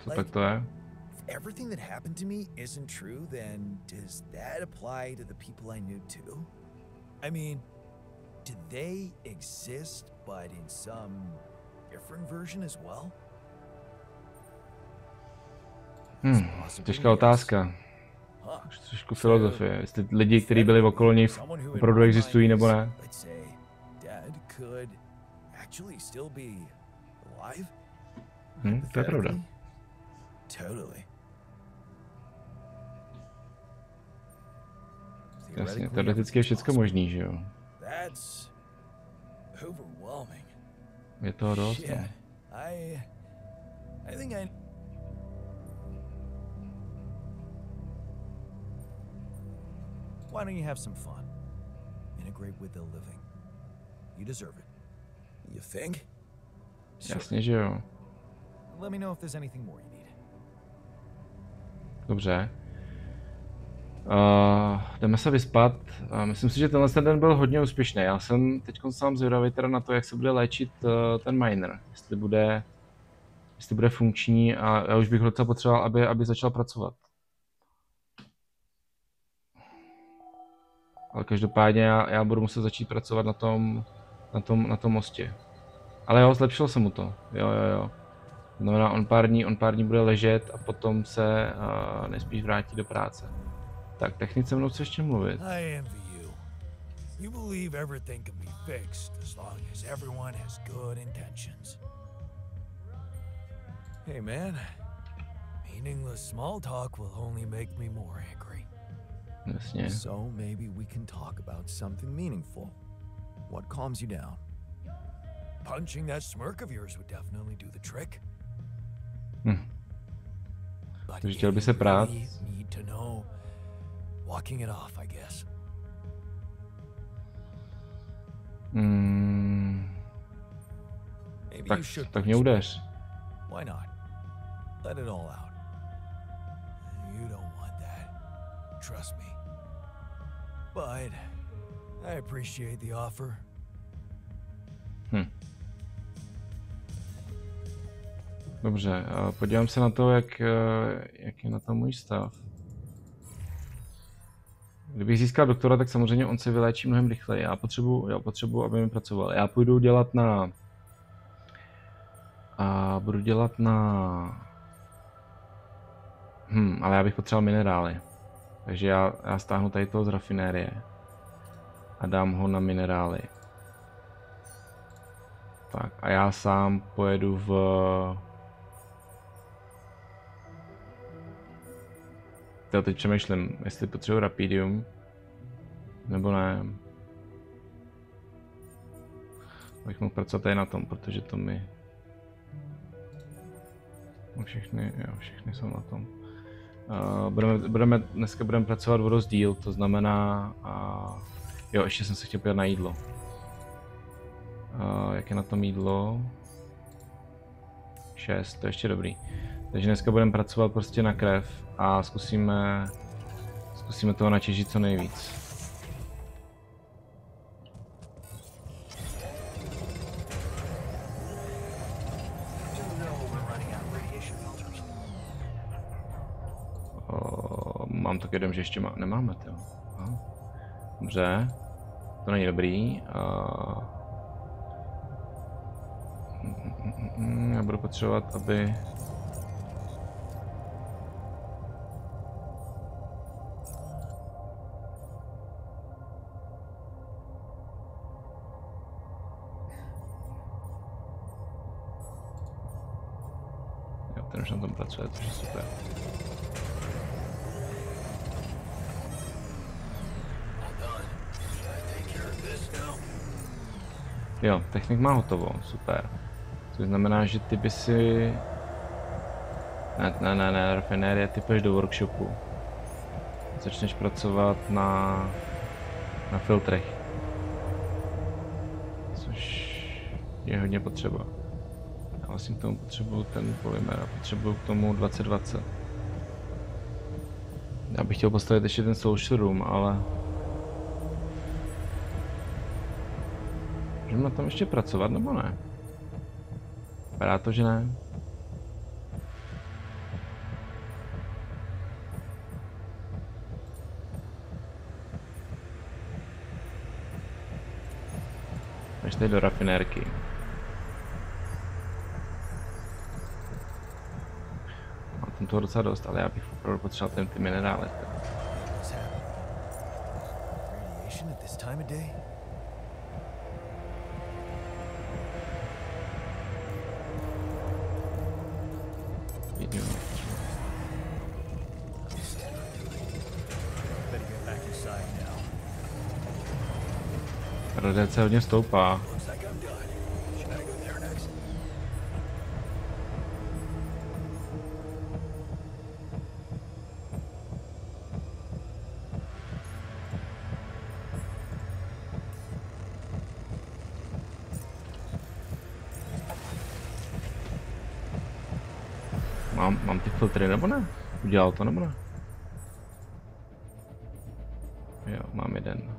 Like, if everything that happened to me isn't true, then does that apply to the people I knew too? I mean, do they exist, but in some different version as well? Těžká otázka. Trošku filozofie. Jestli lidi, kteří byli okolo něj, opravdu existují nebo ne. To je pravda. Totally. Jasně, teoreticky je všecko možný, že jo? That's overwhelming. Je toho dost, no. I think I... Why don't you have some fun? Integrate with the living. You deserve it. You think? Jasně, že jo. Let me know if there's anything more you need. Dobře. Jdeme se vyspat. Myslím si, že tenhle den byl hodně úspěšný. Já jsem teď sám zvědavý teda na to, jak se bude léčit ten miner. Jestli bude funkční a já už bych ho docela potřeboval, aby začal pracovat. Ale každopádně já budu muset začít pracovat na tom mostě. Ale jo, zlepšilo se mu to. Jo. Znamená, on pár dní bude ležet a potom se nejspíš vrátí do práce. Tak, technik se mnou chce ještě mluvit. I envy you. You believe everything can be fixed as long as everyone has good intentions. Hey man, meaningless small talk will only make me more angry. Jasně. So maybe we can talk about something meaningful. What calms you down? Punching that smirk of yours would definitely do the trick. Takže chtěl by se prát. Need to know. Walking it off, I guess. Tak mě udeř. Why not? Let it all out. You don't want that. Trust me. But I appreciate the offer. Dobře, podívám se na to, jak je na tom můj stav. Kdybych získal doktora, tak samozřejmě on se vyléčí mnohem rychleji. Já potřebuji, aby mi pracoval. Já půjdu dělat budu dělat na... ale já bych potřeboval minerály. Takže já stáhnu tady toho z rafinérie. A dám ho na minerály. Tak a já sám pojedu teď přemýšlím, jestli potřebuji rapidium, nebo ne. Abych mohl pracovat tady na tom, protože to mi... Všechny jsou na tom. Dneska budeme pracovat o rozdíl, to znamená... Jo, ještě jsem se chtěl podívat na jídlo. Jak je na tom jídlo? 6, to je ještě dobrý. Takže dneska budeme pracovat prostě na krev a zkusíme toho natěžit co nejvíc. Mám taky jeden, že ještě nemáme to. Dobře, to není dobrý. Já budu potřebovat, aby... Jo, ten už na tom pracuje, což je super. Jo, technik má hotovo, super. Což znamená, že ty by si... Ne, rafinérie, ty půjdeš do workshopu. Začneš pracovat na filtrech. Což je hodně potřeba. Já vlastně k tomu potřebuju ten polymer a potřebuju k tomu 2020. Já bych chtěl postavit ještě ten social room, ale... Můžeme na tom ještě pracovat, nebo ne? Vypadá to, že ne. Až tady do rafinérky. Mám tam toho docela dost, ale já bych opravdu potřeboval ty minerály. Radiace hodně stoupá. Mám ty filtry nebo ne? Udělal to nebo ne? Jo, mám jeden.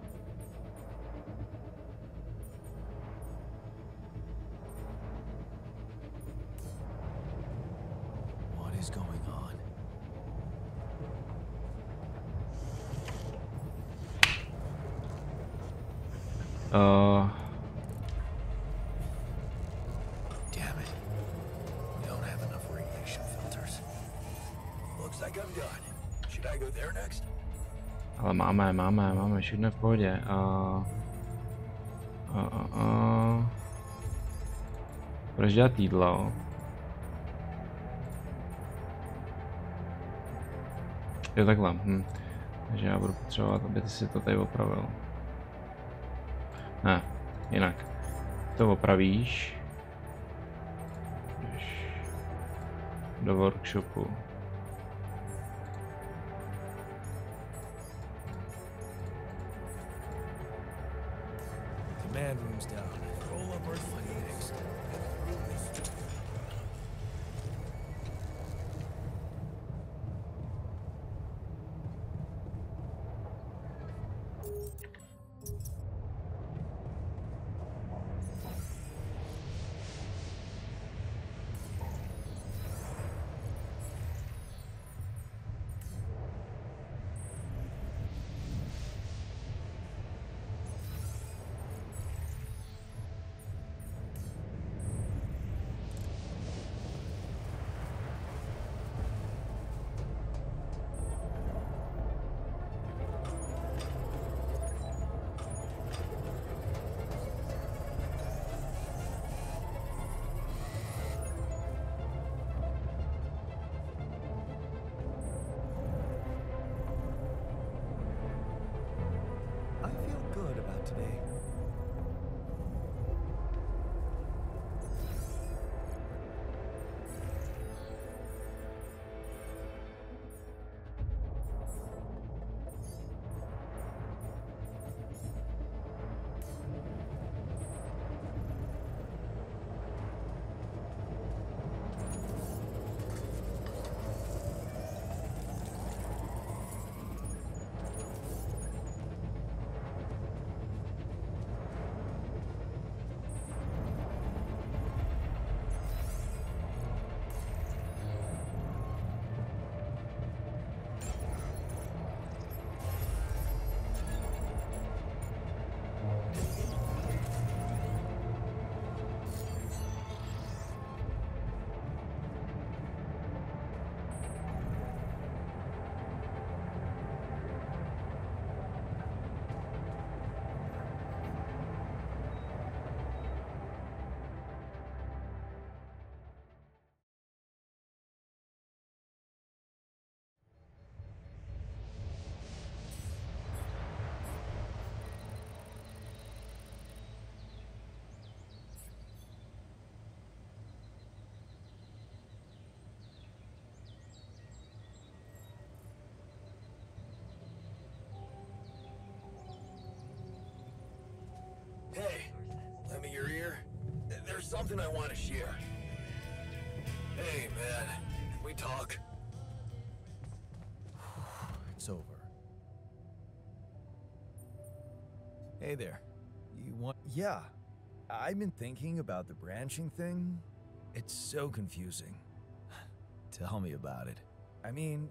What is going on? Damn it. We don't have enough radiation filters. Looks like I'm done. Should I go there next? Ale máme, všechno v pohodě. Proč dělat jídlo? Jo, takhle. Takže já budu potřebovat, aby ty si to tady opravil. Ne, jinak. To opravíš. Do workshopu. Command room's down. Roll up our findings. I feel good about today. Hey, lend me your ear. There's something I want to share. Hey, man, can we talk? It's over. Hey there. You want... Yeah, I've been thinking about the branching thing. It's so confusing. Tell me about it. I mean,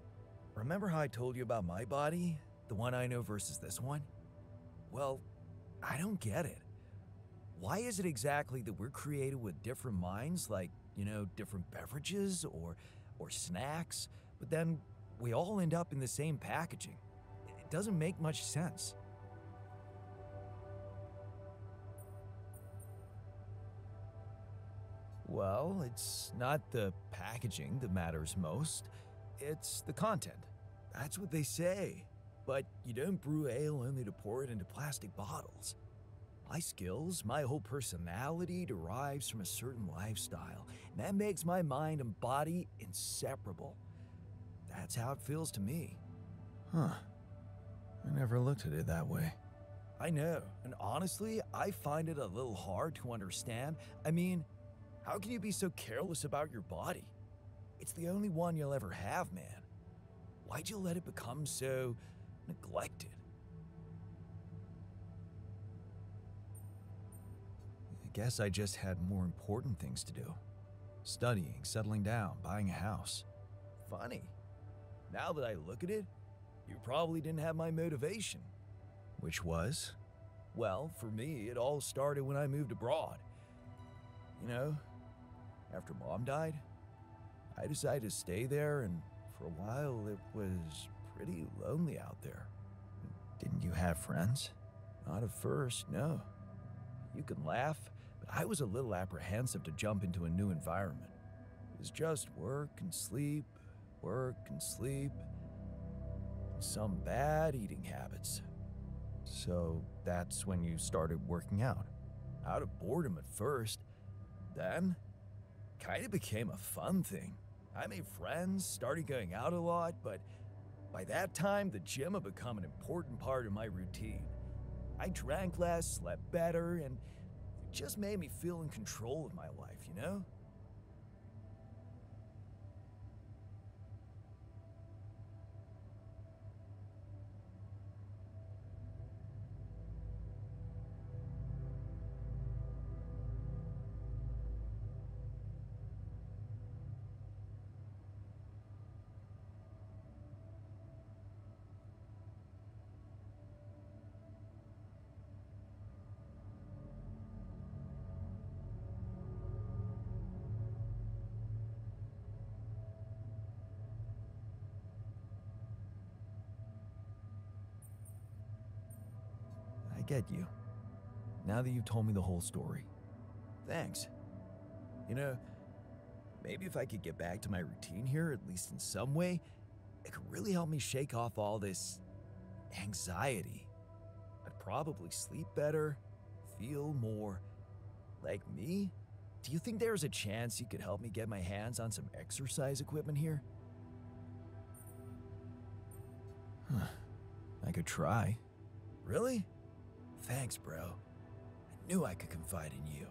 remember how I told you about my body? The one I know versus this one? Well, I don't get it. Why is it exactly that we're created with different minds, like, you know, different beverages or snacks, but then we all end up in the same packaging? It doesn't make much sense. Well, it's not the packaging that matters most. It's the content. That's what they say. But you don't brew ale only to pour it into plastic bottles. My skills, my whole personality derives from a certain lifestyle, and that makes my mind and body inseparable. That's how it feels to me. Huh. I never looked at it that way. I know, and honestly, I find it a little hard to understand. I mean, how can you be so careless about your body? It's the only one you'll ever have, man. Why'd you let it become so neglected? I guess I just had more important things to do. Studying, settling down, buying a house. Funny. Now that I look at it, you probably didn't have my motivation. Which was? Well, for me, it all started when I moved abroad. You know, after Mom died, I decided to stay there, and for a while it was pretty lonely out there. Didn't you have friends? Not at first, no. You can laugh, but I was a little apprehensive to jump into a new environment. It was just work and sleep, some bad eating habits. So that's when you started working out? Out of boredom at first. Then, kind of became a fun thing. I made friends, started going out a lot, but by that time, the gym had become an important part of my routine. I drank less, slept better, and it just made me feel in control of my life, you know? I get you. Now that you've told me the whole story. Thanks. You know, maybe if I could get back to my routine here, at least in some way, it could really help me shake off all this anxiety. I'd probably sleep better, feel more like me. Do you think there's a chance you could help me get my hands on some exercise equipment here? I could try. Really? Thanks, bro. I knew I could confide in you.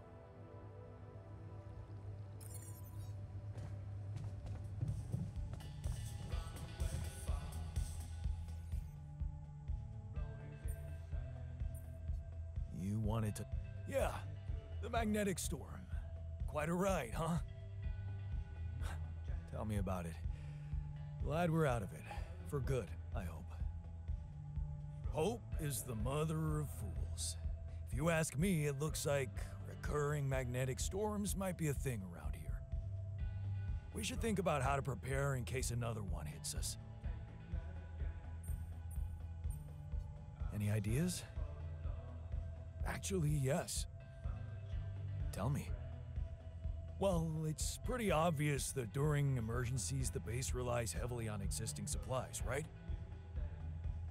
You wanted to... Yeah, the magnetic storm. Quite a ride, huh? Tell me about it. Glad we're out of it. For good, I hope. Hope is the mother of fools. If you ask me, it looks like recurring magnetic storms might be a thing around here. We should think about how to prepare in case another one hits us. Any ideas? Actually, yes. Tell me. Well, it's pretty obvious that during emergencies, the base relies heavily on existing supplies, right?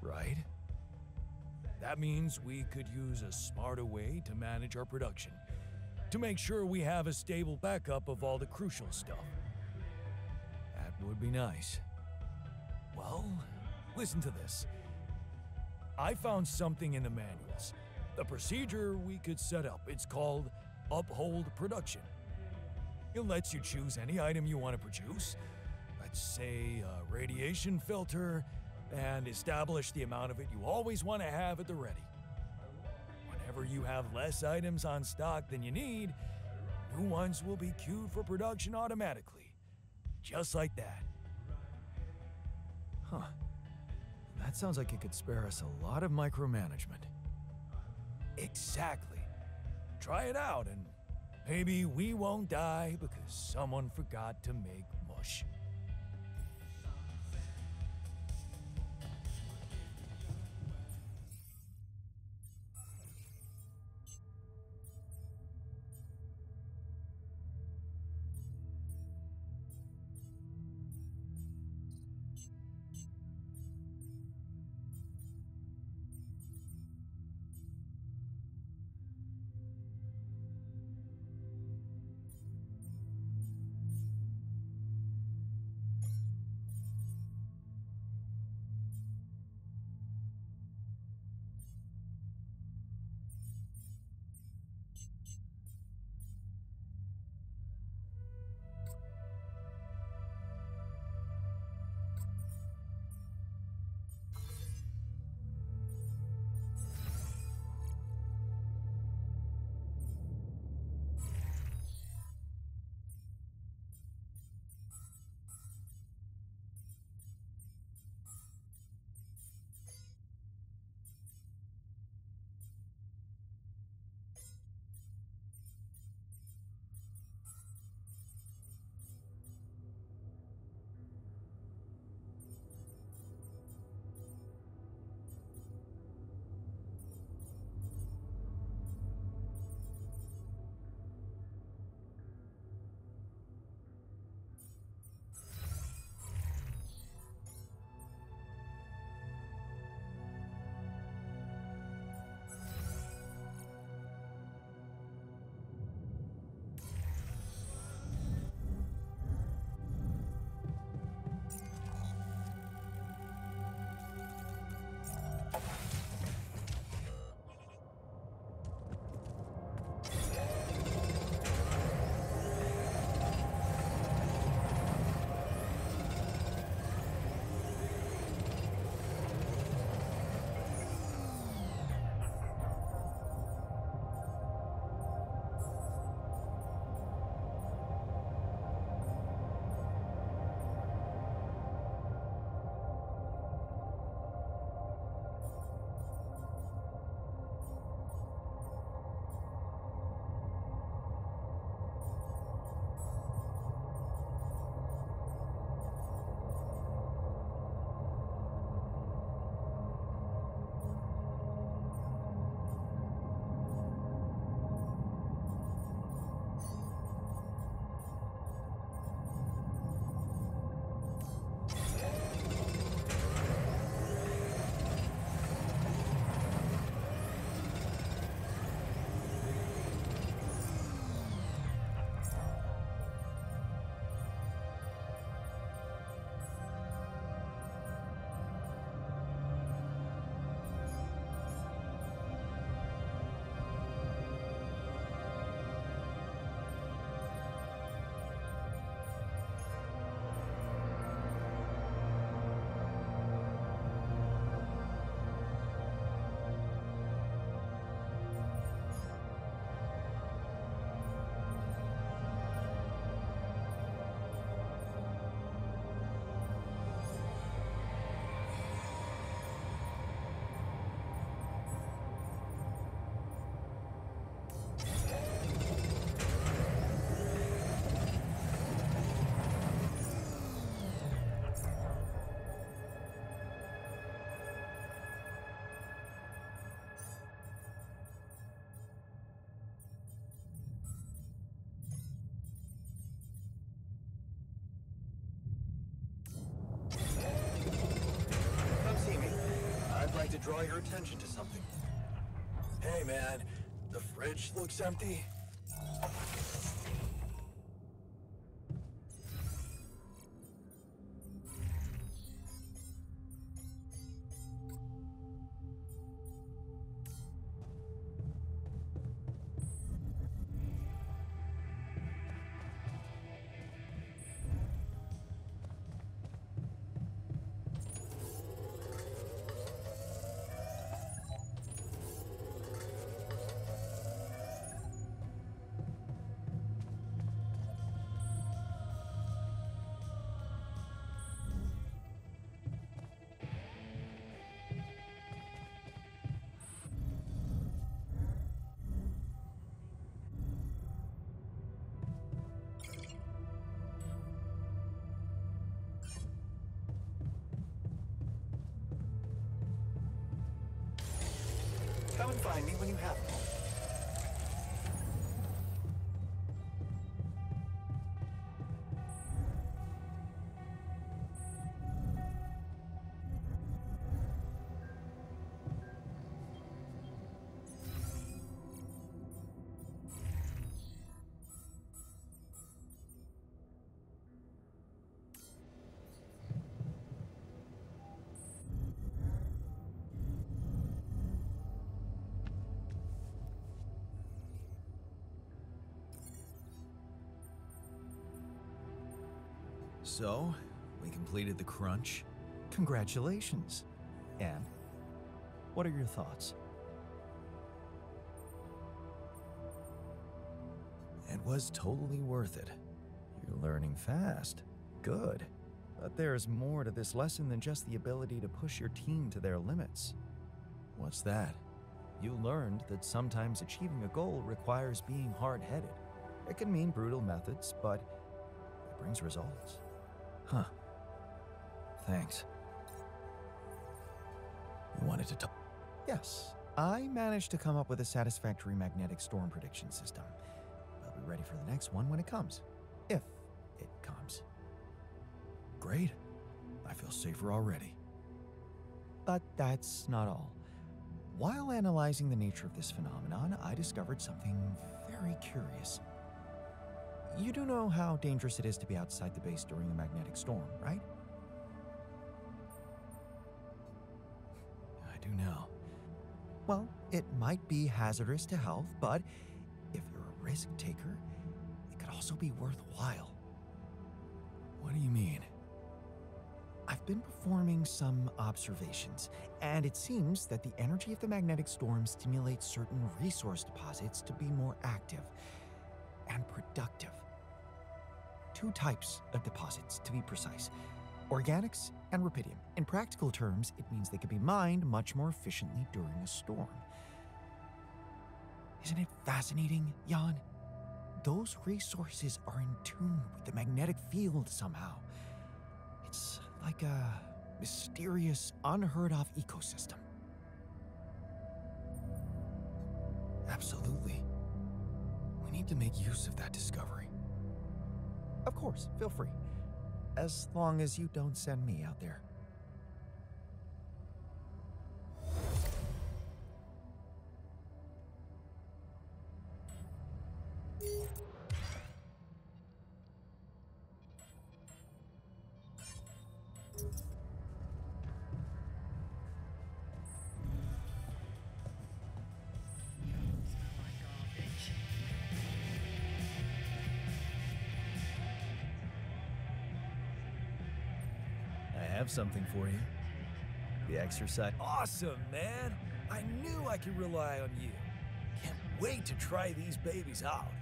Right? That means we could use a smarter way to manage our production, to make sure we have a stable backup of all the crucial stuff. That would be nice. Well, listen to this. I found something in the manuals. The procedure we could set up. It's called Uphold Production. It lets you choose any item you want to produce. Let's say a radiation filter, and establish the amount of it you always want to have at the ready. Whenever you have less items on stock than you need, new ones will be queued for production automatically. Just like that. Huh. That sounds like it could spare us a lot of micromanagement. Exactly. Try it out and maybe we won't die because someone forgot to make mush. draw your attention to something. Hey man, the fridge looks empty. Come and find me when you have them. So, we completed the crunch. Congratulations. And what are your thoughts? It was totally worth it. You're learning fast. Good. But there's more to this lesson than just the ability to push your team to their limits. What's that? You learned that sometimes achieving a goal requires being hard-headed. It can mean brutal methods, but it brings results. Huh. Thanks. You wanted to talk? Yes. I managed to come up with a satisfactory magnetic storm prediction system. I'll be ready for the next one when it comes. If it comes. Great. I feel safer already. But that's not all. While analyzing the nature of this phenomenon, I discovered something very curious. You do know how dangerous it is to be outside the base during a magnetic storm, right? I do know. Well, it might be hazardous to health, but if you're a risk taker, it could also be worthwhile. What do you mean? I've been performing some observations, and it seems that the energy of the magnetic storm stimulates certain resource deposits to be more active and productive. Two types of deposits, to be precise. Organics and rubidium. In practical terms, it means they can be mined much more efficiently during a storm. Isn't it fascinating, Jan? Those resources are in tune with the magnetic field somehow. It's like a mysterious, unheard-of ecosystem. Absolutely. We need to make use of that discovery. Of course, feel free. As long as you don't send me out there. I have something for you. The exercise. Awesome, man! I knew I could rely on you. Can't wait to try these babies out.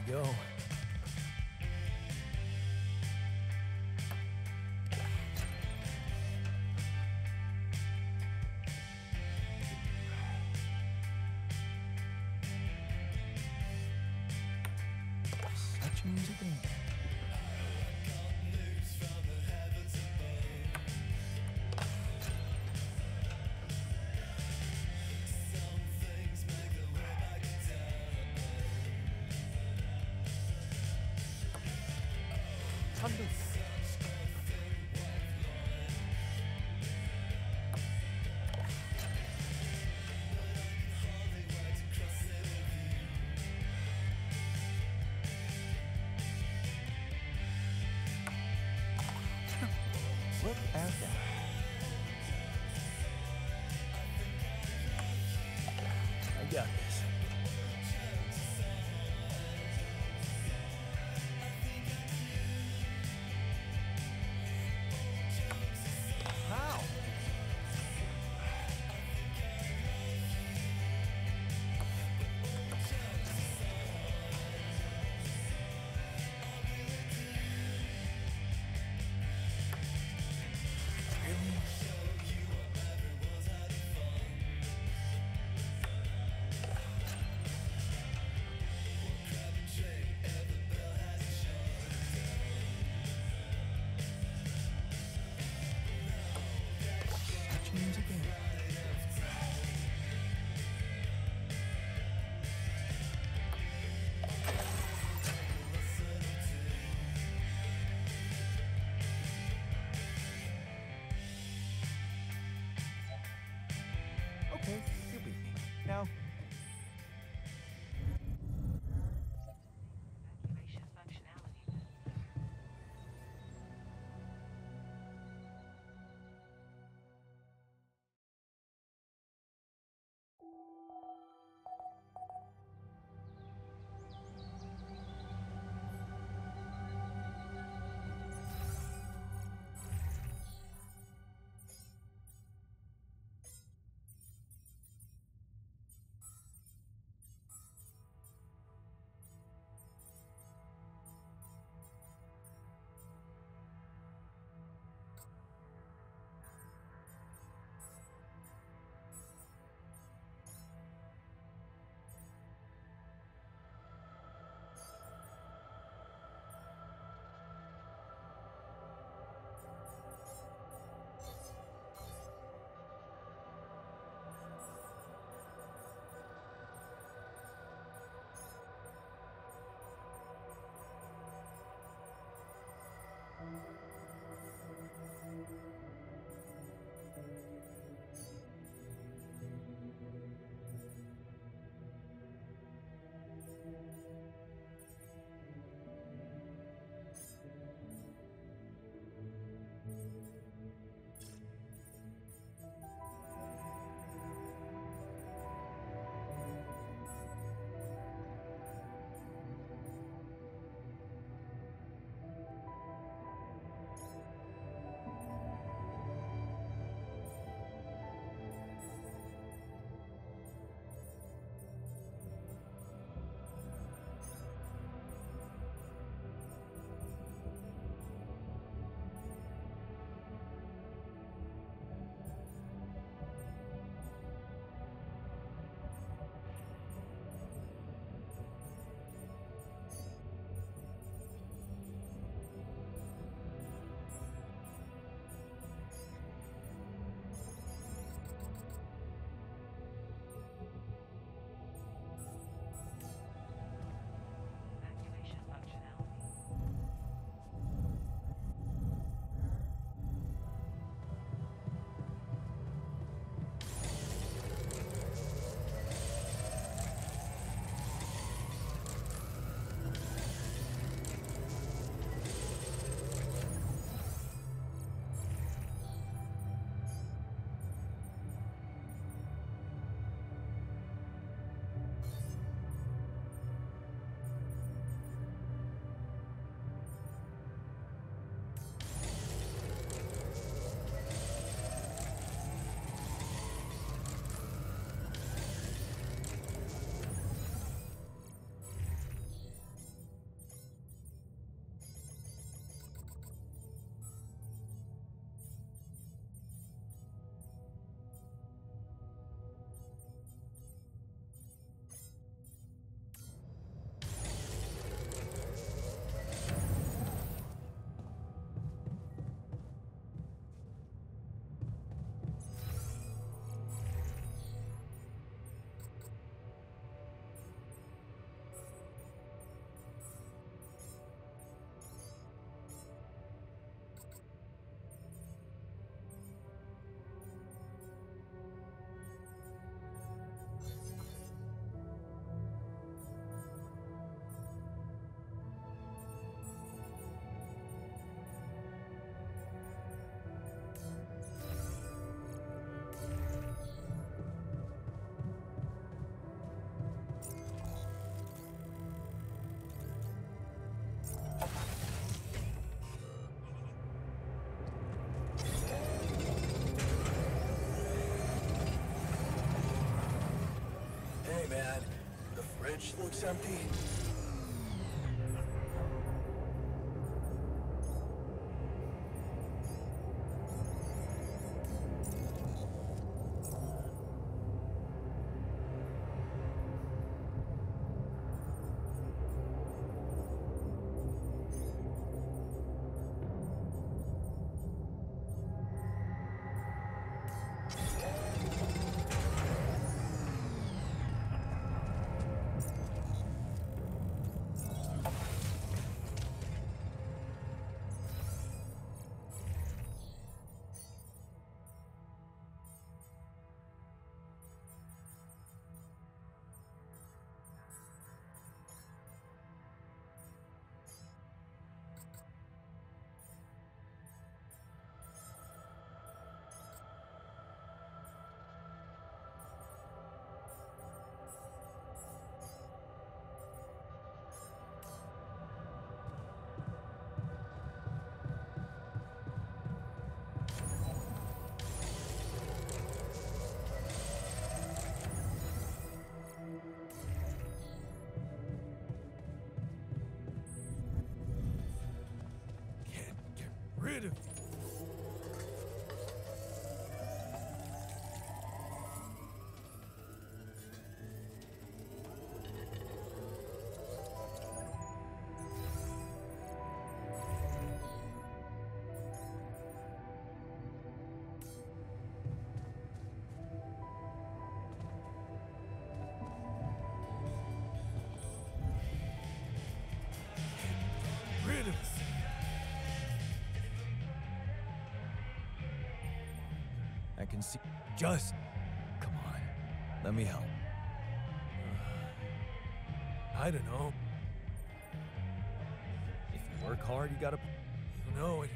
go. Such music and look at that. I got this. How? fridge looks empty. Rid of you. Rid of you. I can see. Just come on. Let me help. I don't know. If you work hard, you gotta. You know it.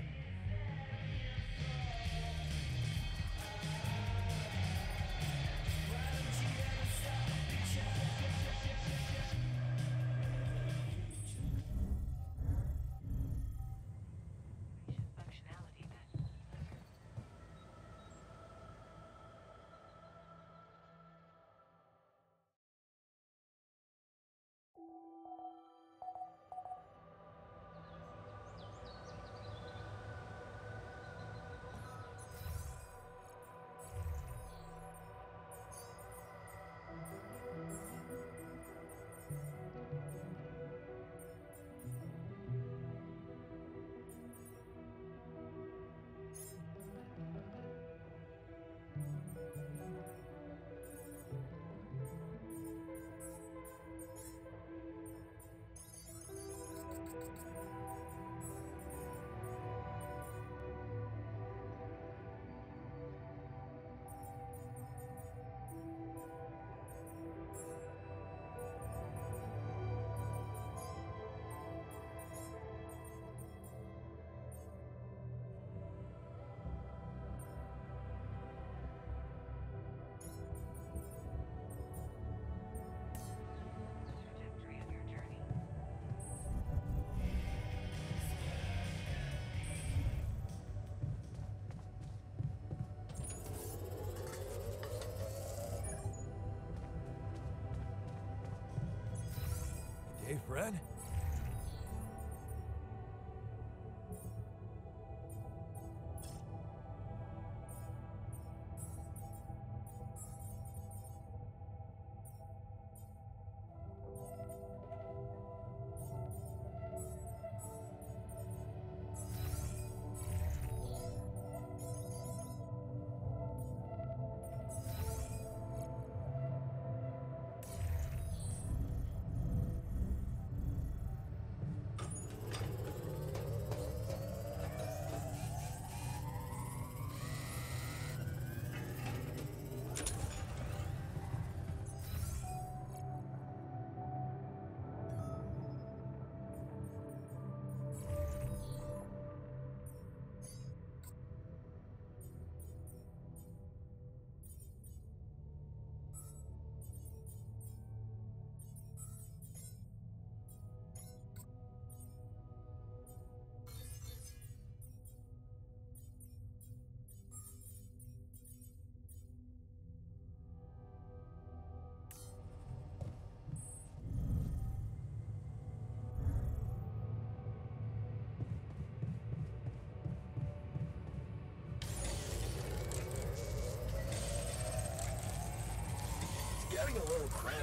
Hey, Fred?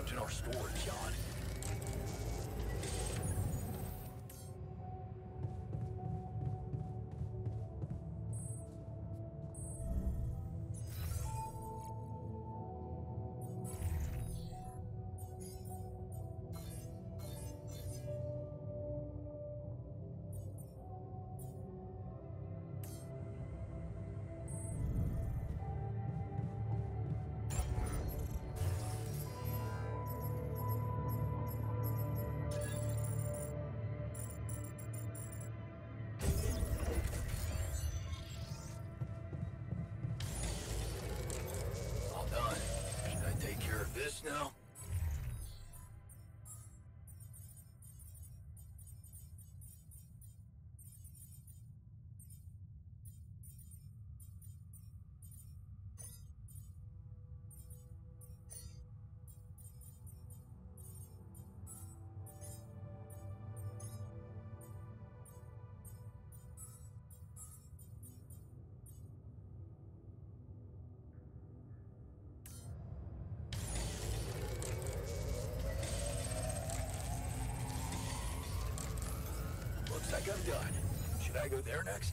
kept in our storage, Jan. This now? Looks like I'm done. Should I go there next?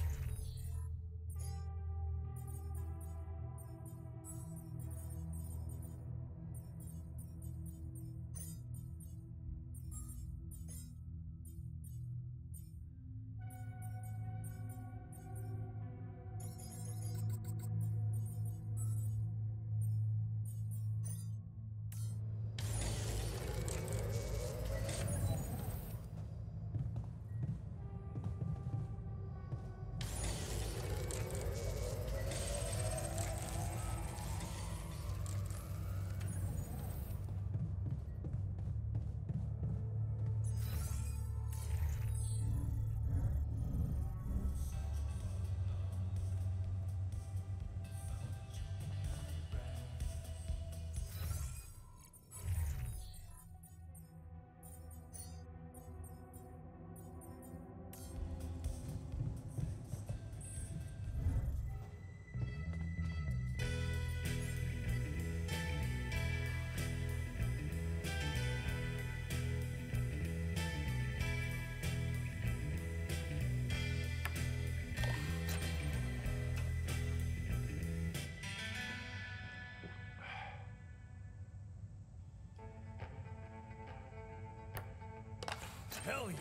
Hell yeah!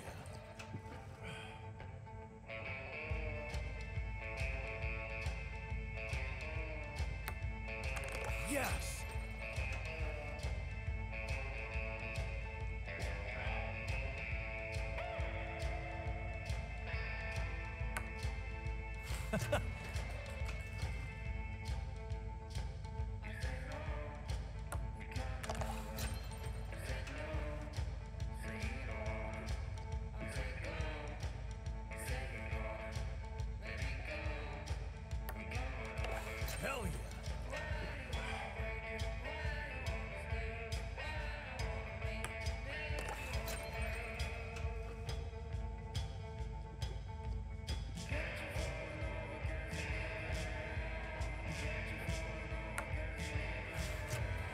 Yes! Hell yeah!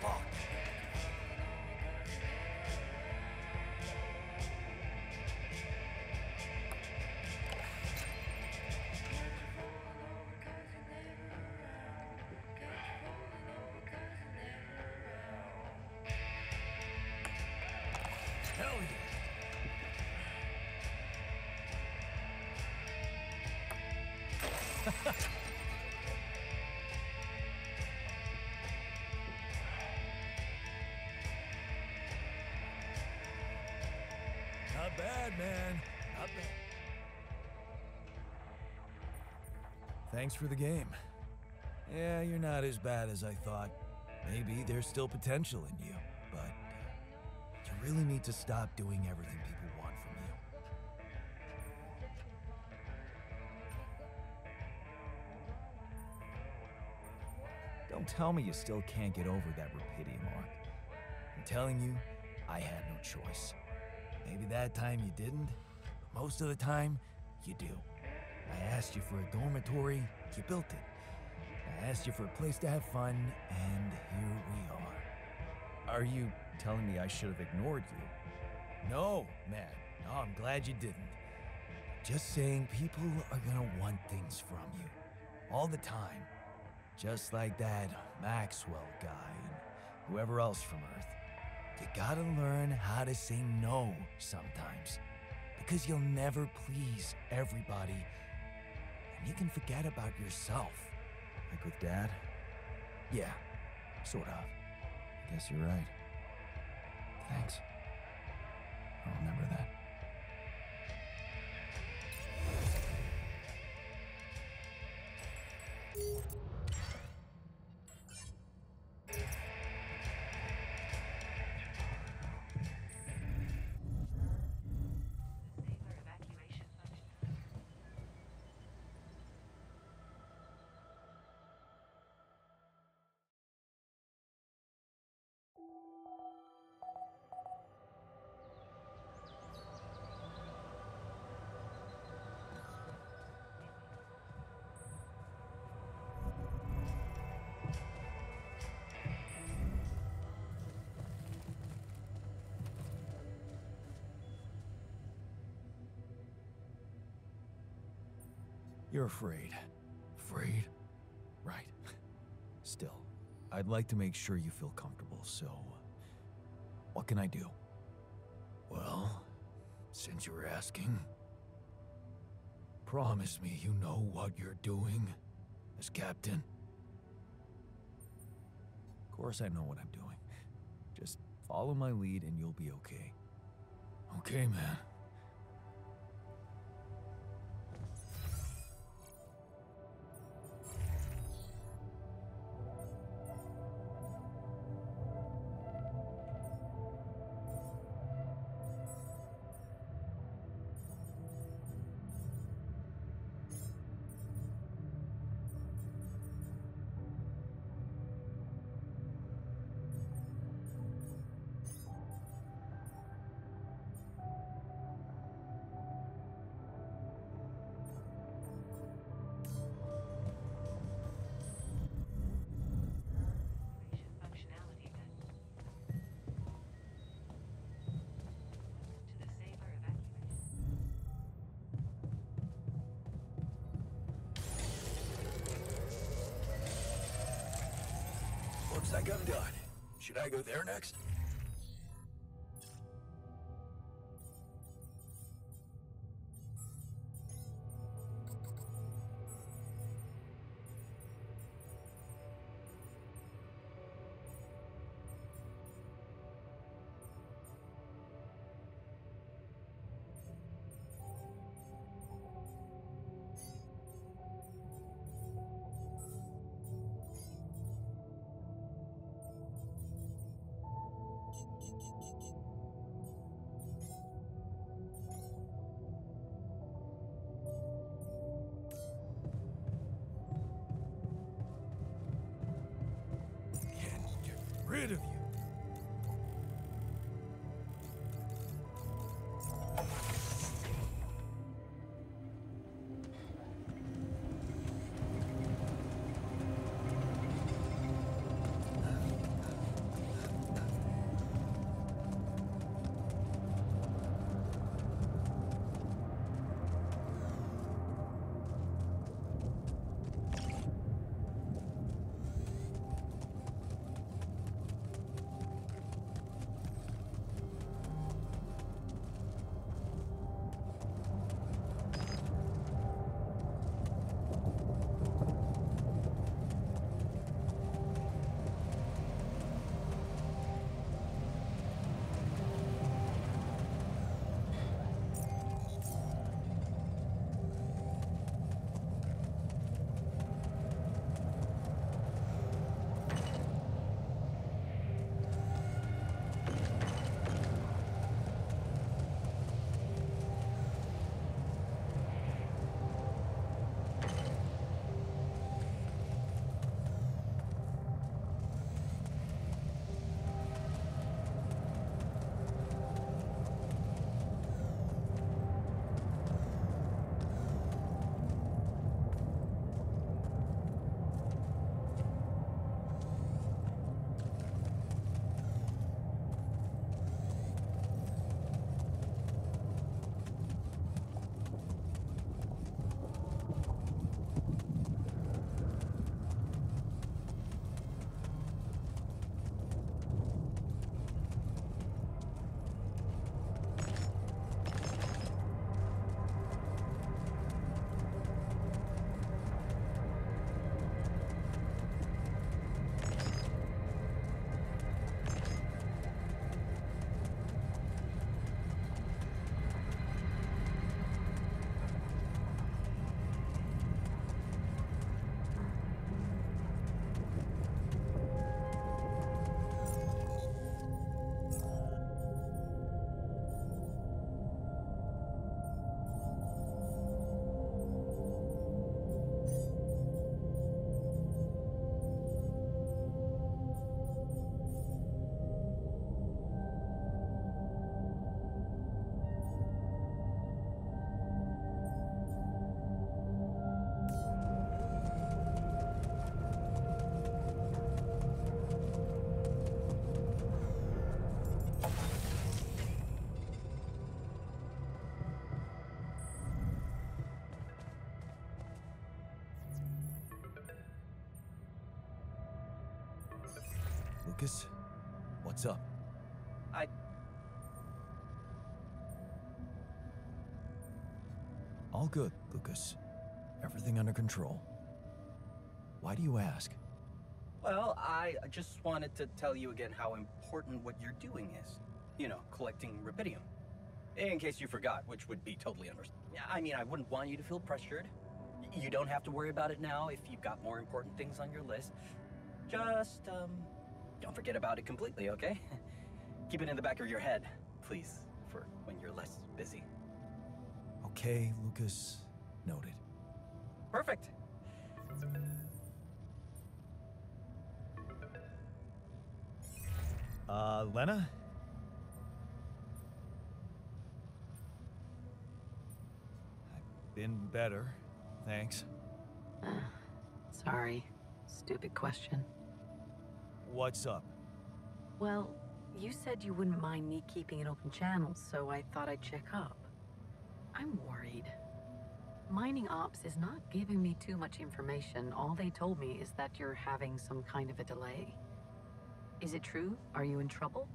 Fuck. Hell yeah! Not bad, man. Not bad. Thanks for the game. Yeah, you're not as bad as I thought. Maybe there's still potential in you, but you really need to stop doing everything people want from you. Don't tell me you still can't get over that rapidity mark. I'm telling you, I had no choice. Maybe that time you didn't, but most of the time, you do. I asked you for a dormitory, you built it. I asked you for a place to have fun, and here we are. Are you telling me I should have ignored you. No, man. No, I'm glad you didn't. Just saying people are gonna want things from you. All the time. Just like that Maxwell guy and whoever else from Earth. You gotta learn how to say no sometimes. Because you'll never please everybody. And you can forget about yourself. Like with Dad? Yeah, sort of. I guess you're right. Thanks. I'll remember that. You're afraid. Afraid? Right. Still, I'd like to make sure you feel comfortable, so... what can I do? Well, since you're asking... promise me you know what you're doing as captain. Of course I know what I'm doing. Just follow my lead and you'll be okay. Okay, man. Looks like I'm done. Should I go there next? Rid of you. Lucas, what's up? All good, Lucas. Everything under control. Why do you ask? Well, I just wanted to tell you again how important what you're doing is. You know, collecting rubidium. In case you forgot, which would be totally understandable. I mean, I wouldn't want you to feel pressured. You don't have to worry about it now if you've got more important things on your list. Just, don't forget about it completely, okay? Keep it in the back of your head, please, for when you're less busy. Okay, Lucas. Noted. Perfect. Lena? I've been better, thanks. Sorry. Stupid question. What's up? Well, you said you wouldn't mind me keeping an open channel, so I thought I'd check up. I'm worried. Mining Ops is not giving me too much information. All they told me is that you're having some kind of a delay. Is it true? Are you in trouble?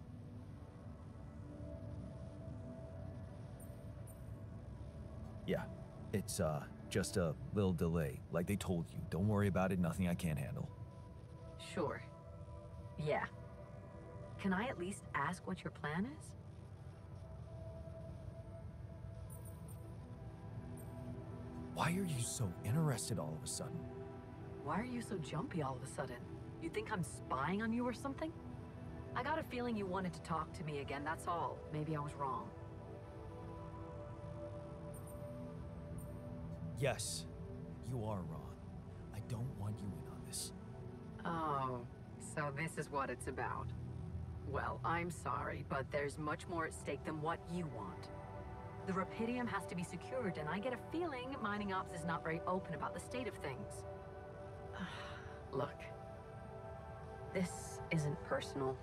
Yeah, it's, just a little delay, like they told you. Don't worry about it, nothing I can't handle. Sure. Yeah. Can I at least ask what your plan is? Why are you so interested all of a sudden? Why are you so jumpy all of a sudden? You think I'm spying on you or something? I got a feeling you wanted to talk to me again, that's all. Maybe I was wrong. Yes, you are wrong. I don't want you in on this. Oh, so this is what it's about. Well, I'm sorry, but there's much more at stake than what you want. The rubidium has to be secured, and I get a feeling Mining Ops is not very open about the state of things. Look, this isn't personal,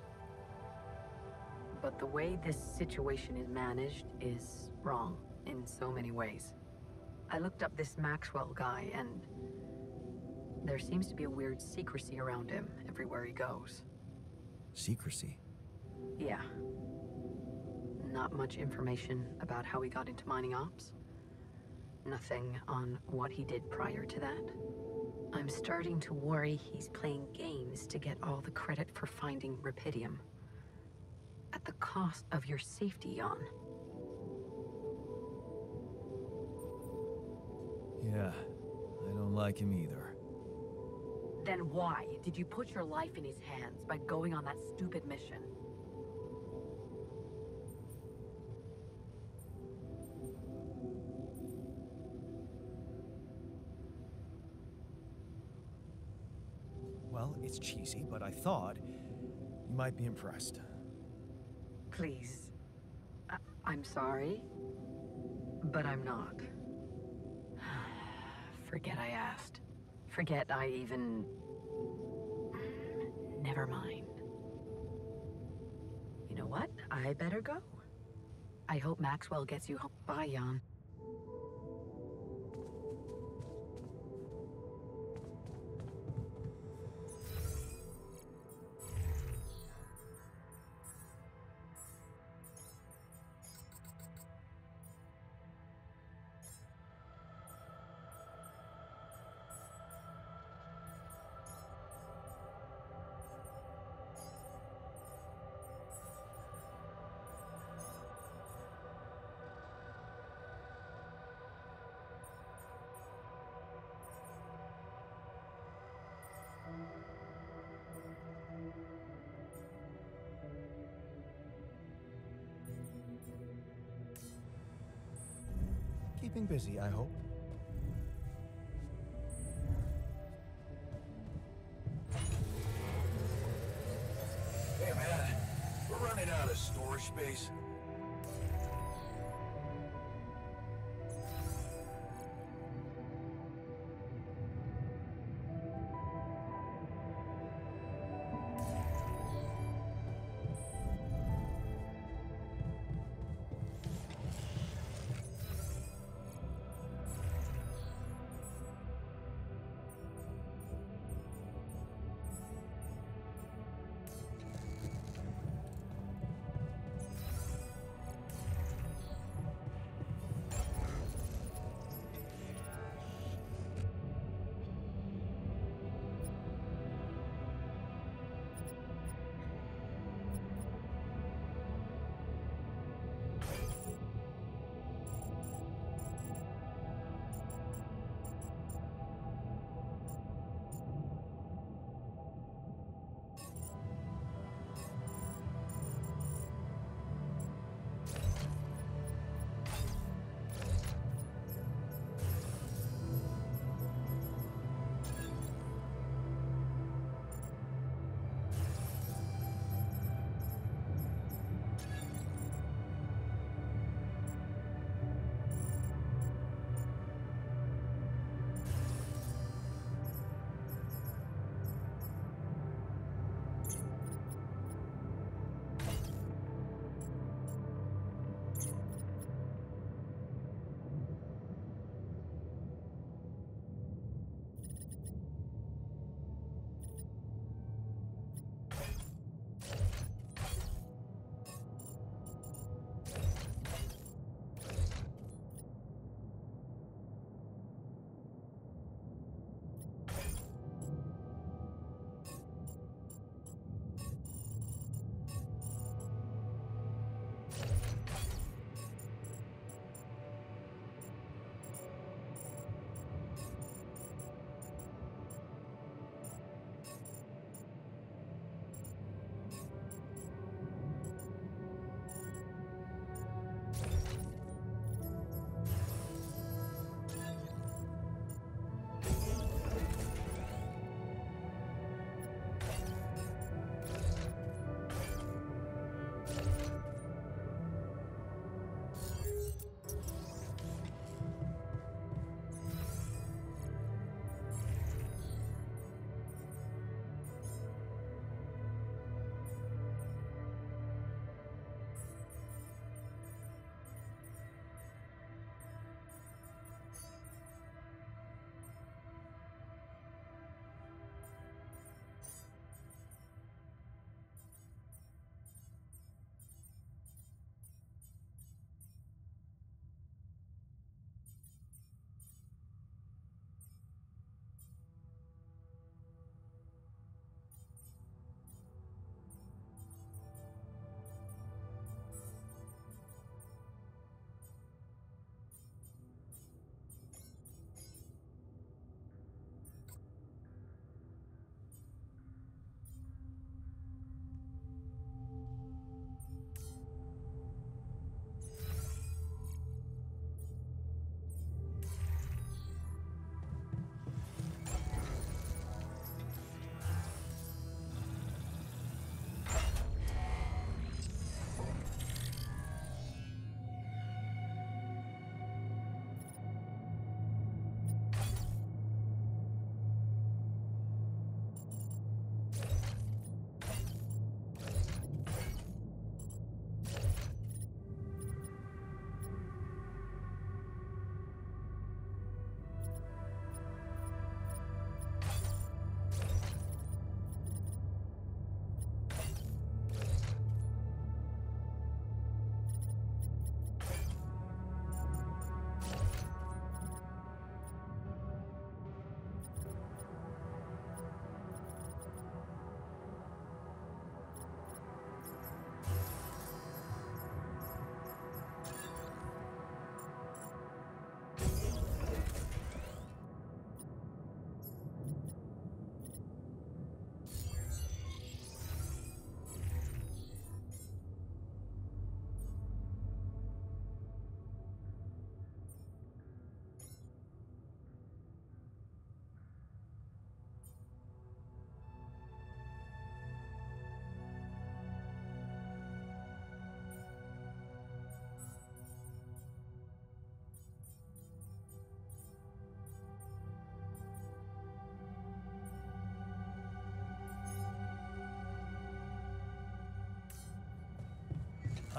but the way this situation is managed is wrong in so many ways. I looked up this Maxwell guy, and there seems to be a weird secrecy around him everywhere he goes. Secrecy? Yeah. Not much information about how he got into Mining Ops. Nothing on what he did prior to that. I'm starting to worry he's playing games to get all the credit for finding rubidium. At the cost of your safety, Jan. Yeah, I don't like him either. Then why did you put your life in his hands by going on that stupid mission? Well, it's cheesy, but I thought you might be impressed. Please. I'm sorry, but I'm not. Forget I asked. Forget I even... Never mind. You know what? I better go. I hope Maxwell gets you home. Bye, Jan. Keeping busy, I hope. Hey man, we're running out of storage space.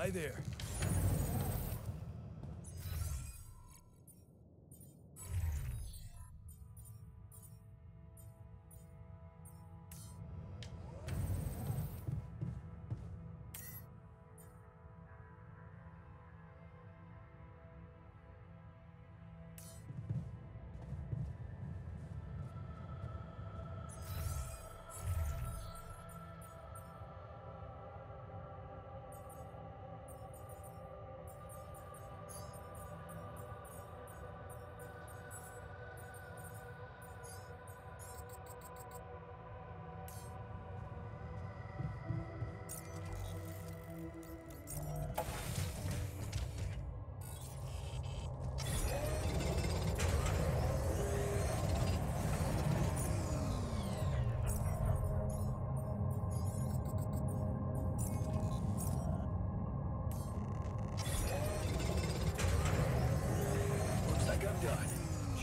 Hi there.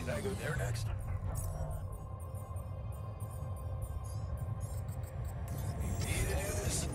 Should I go there next? You need to do this.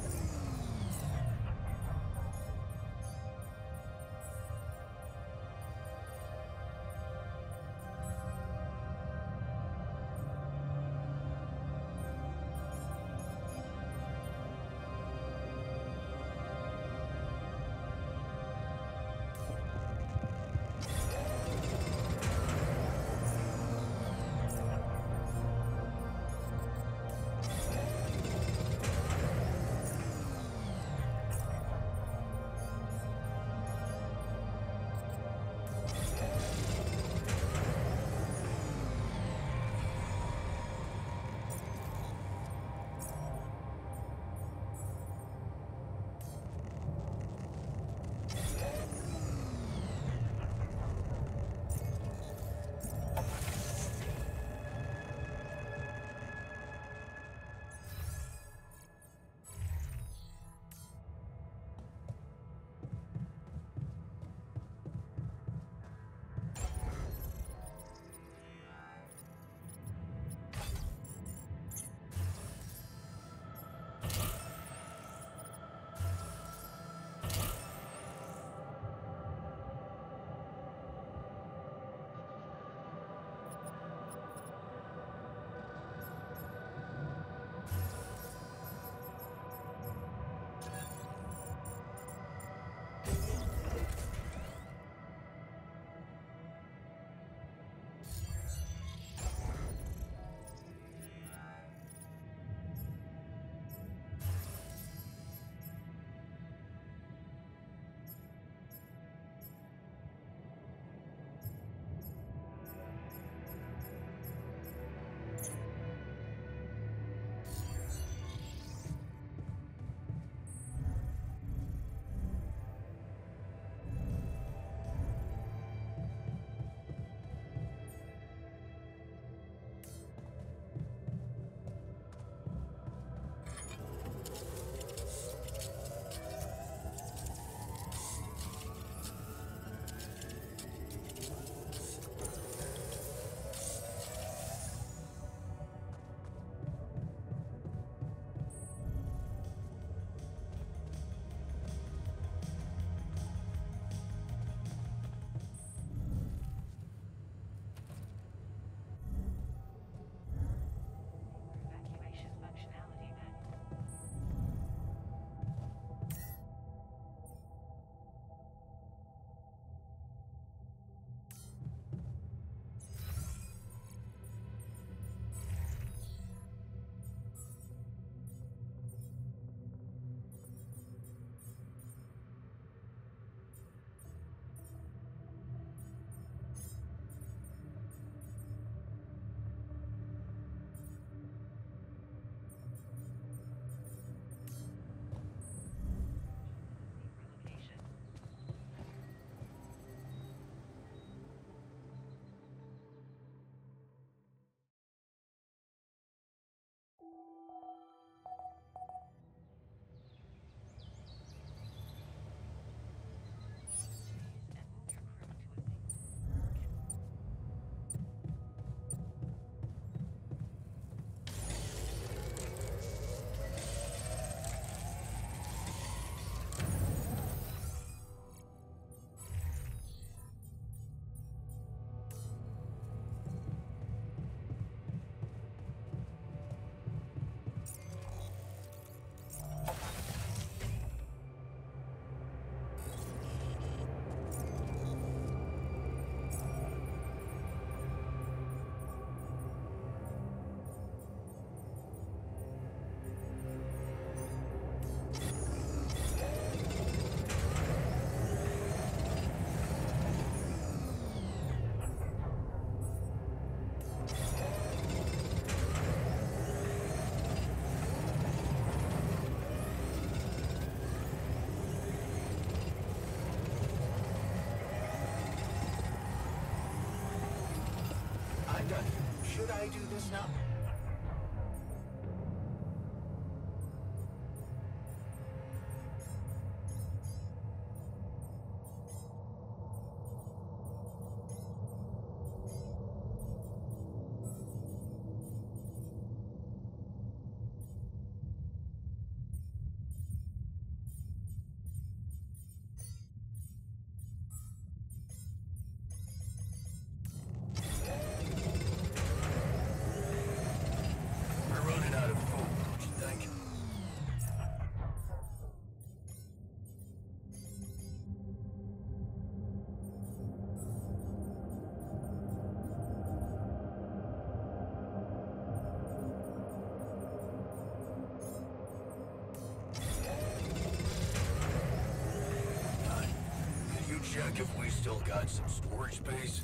done. Should I do this now? Check if we still got some storage space.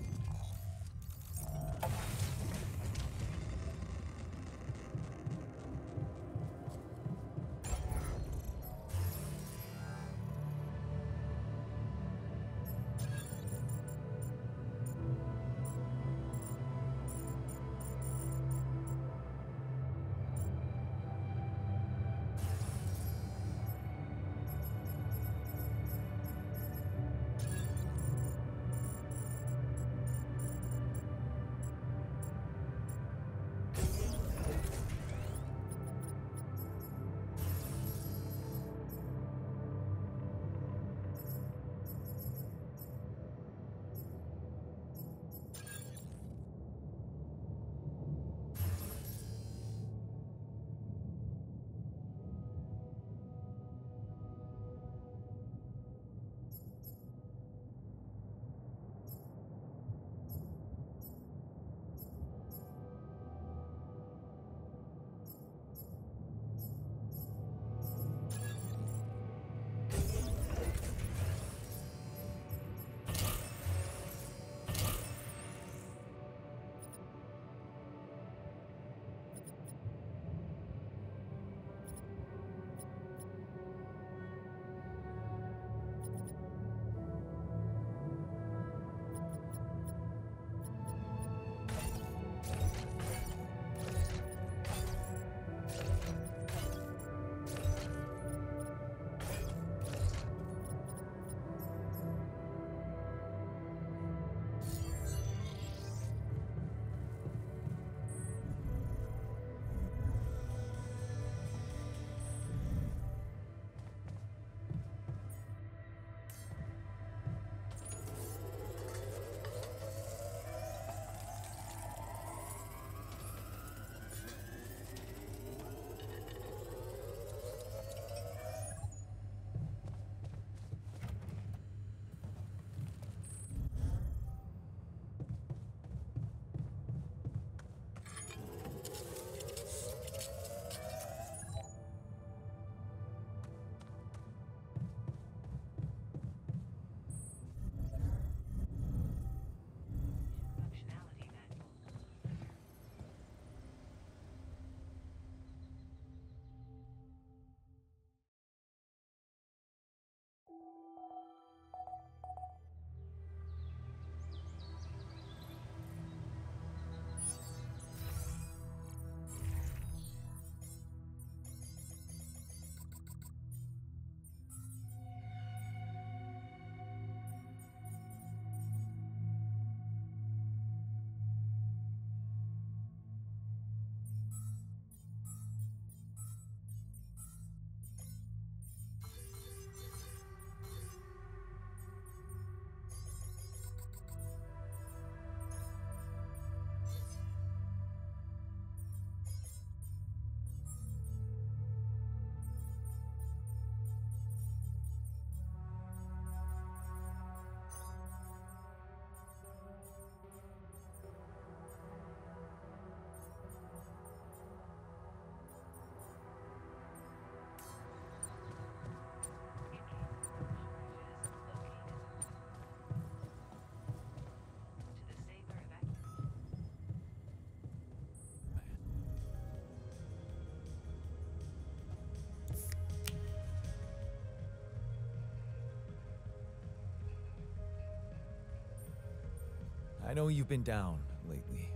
I know you've been down lately.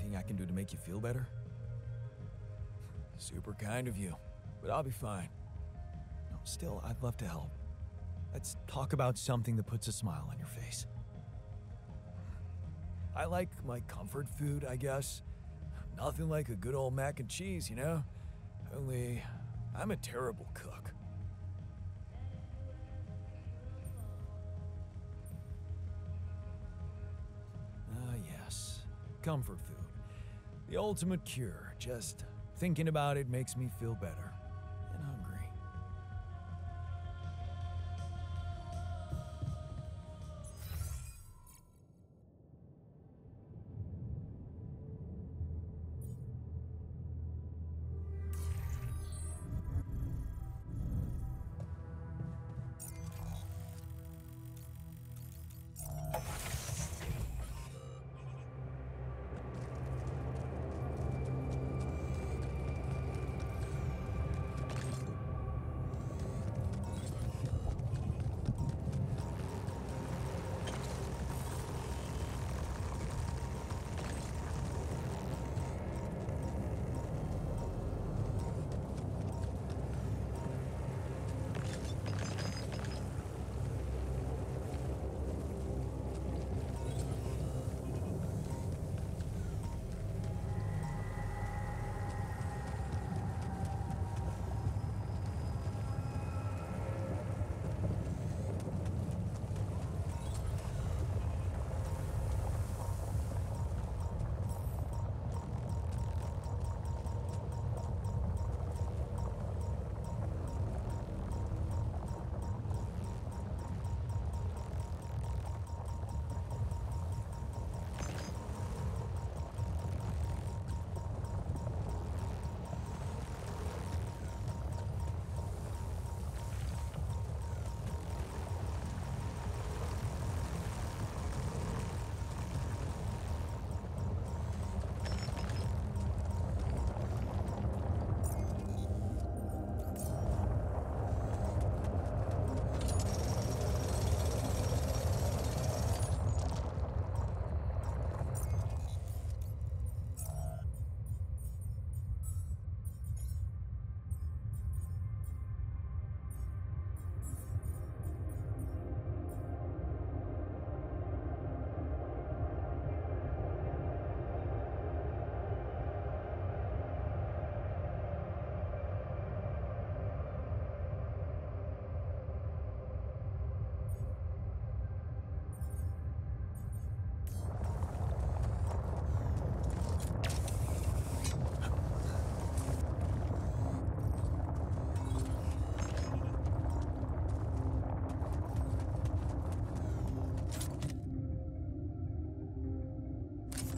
Anything I can do to make you feel better? Super kind of you, but I'll be fine. No, still, I'd love to help. Let's talk about something that puts a smile on your face. I like my comfort food, I guess. Nothing like a good old mac and cheese, you know? Only, I'm a terrible cook. Ah, yes. Comfort food. The ultimate cure. Just thinking about it makes me feel better. And hungry.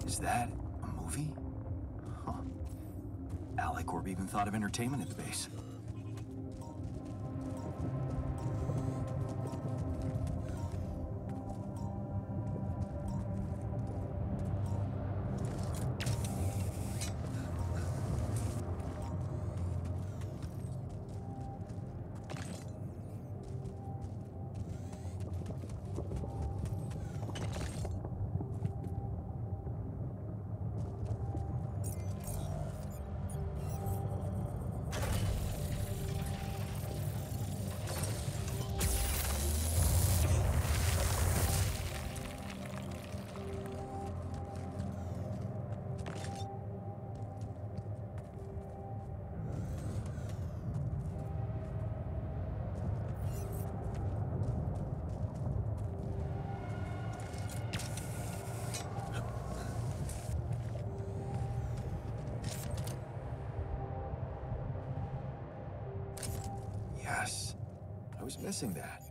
Is that a movie? Huh. Alicorp even thought of entertainment at the base. Yes, I was missing that.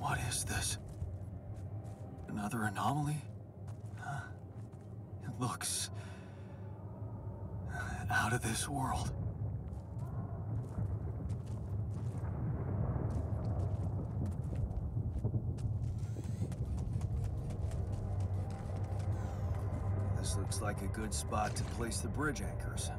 What is this? Another anomaly? Huh? It looks out of this world. This looks like a good spot to place the bridge anchors.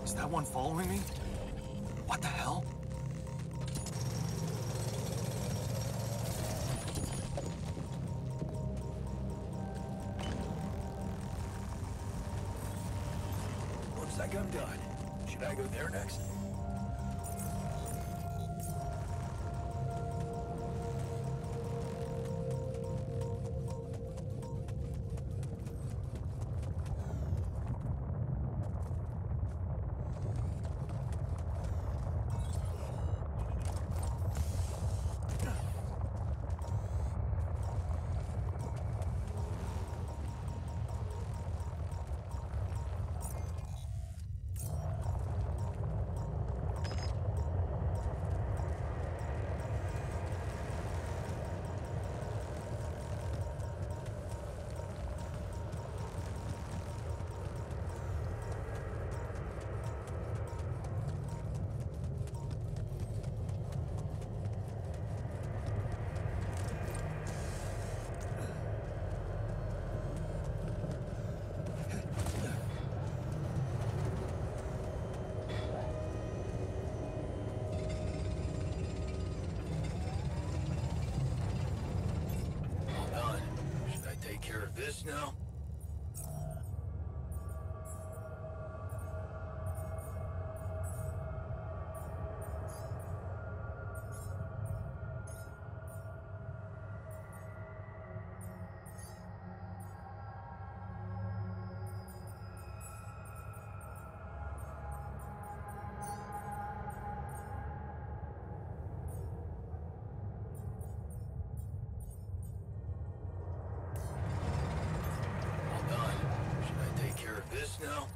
Is that one following me? What the hell? Looks like I'm done. Should I go there next? This now? This now?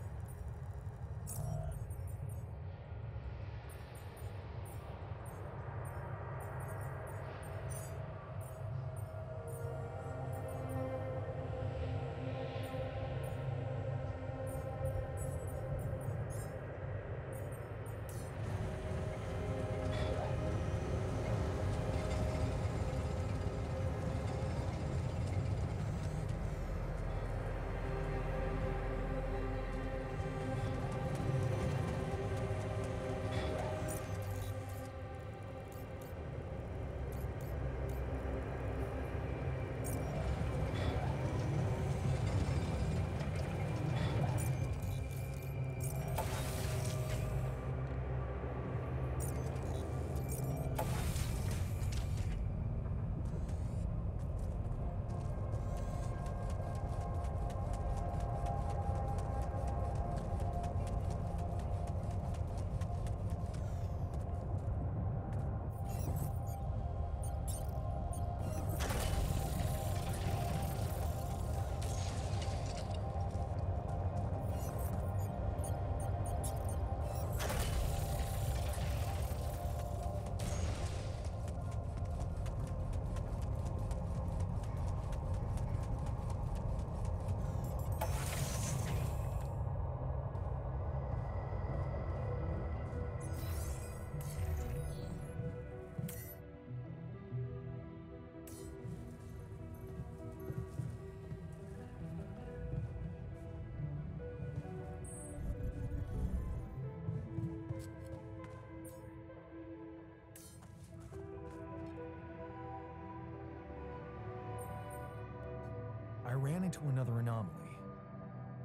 I ran into another anomaly.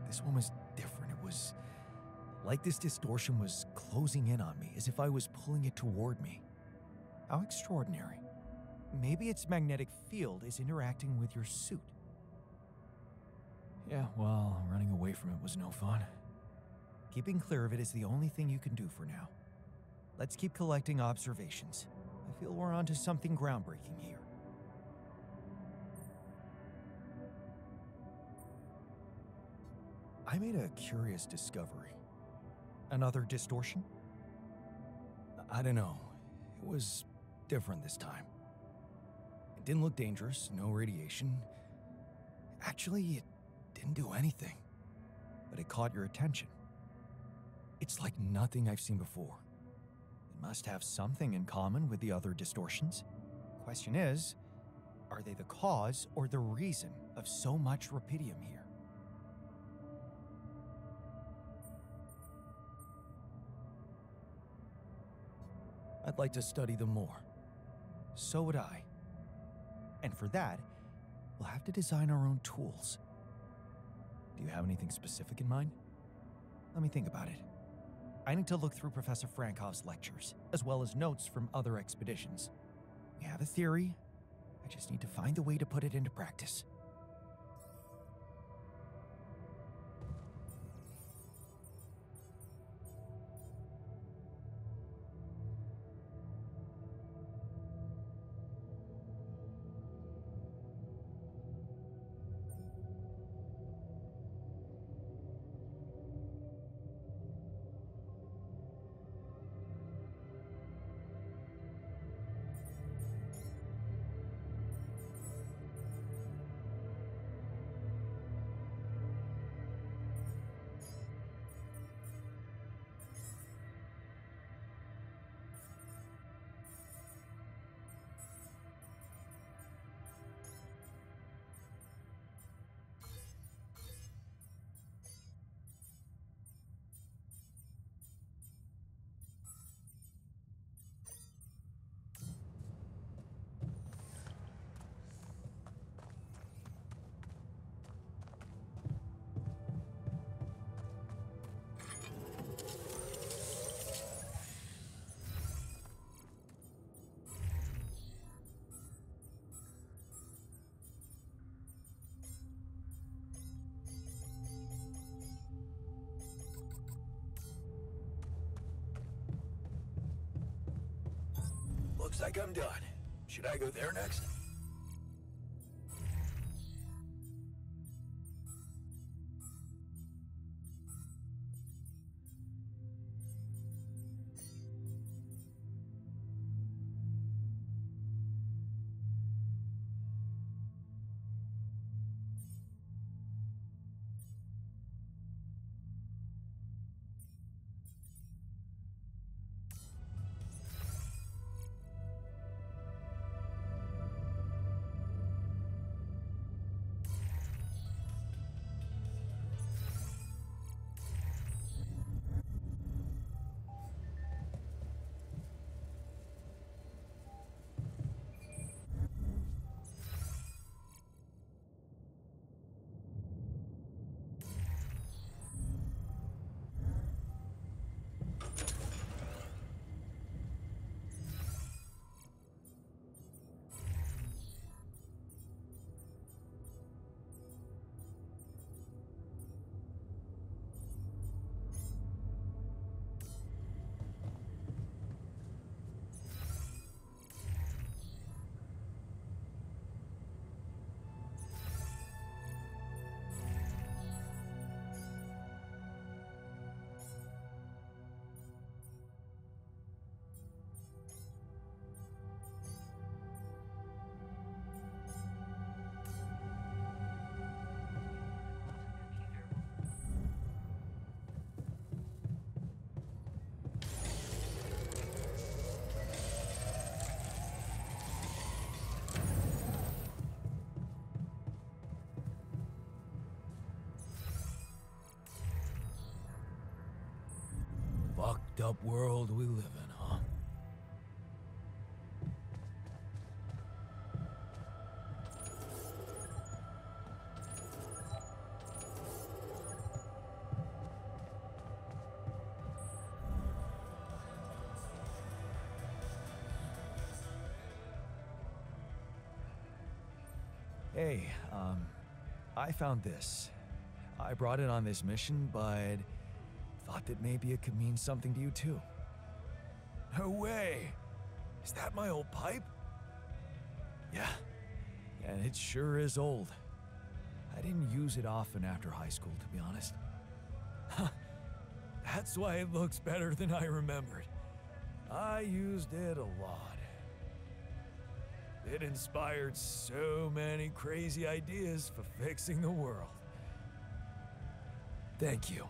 This one was different. It was like this distortion was closing in on me, as if I was pulling it toward me. How extraordinary. Maybe its magnetic field is interacting with your suit. Yeah, well, running away from it was no fun. Keeping clear of it is the only thing you can do for now. Let's keep collecting observations. I feel we're onto something groundbreaking here. I made a curious discovery. Another distortion? I don't know. It was different this time. It didn't look dangerous, no radiation. Actually, it didn't do anything. But it caught your attention. It's like nothing I've seen before. It must have something in common with the other distortions. Question is, are they the cause or the reason of so much rupidium here? I'd like to study them more. So would I. And for that, we'll have to design our own tools. Do you have anything specific in mind? Let me think about it. I need to look through Professor Frankov's lectures, as well as notes from other expeditions. We have a theory. I just need to find a way to put it into practice. Looks like I'm done. Should I go there next? Fucked up world we live in, huh? Hey, I found this. I brought it on this mission, but thought that maybe it could mean something to you too. No way! Is that my old pipe? Yeah, and it sure is old. I didn't use it often after high school, to be honest. Huh. That's why it looks better than I remembered. I used it a lot. It inspired so many crazy ideas for fixing the world. Thank you.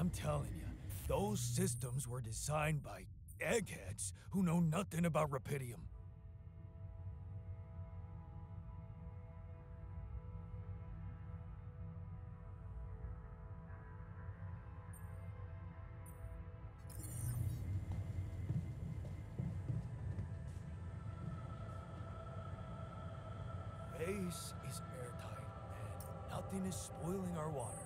I'm telling you, those systems were designed by eggheads who know nothing about Rapidium. Base is airtight, and nothing is spoiling our water.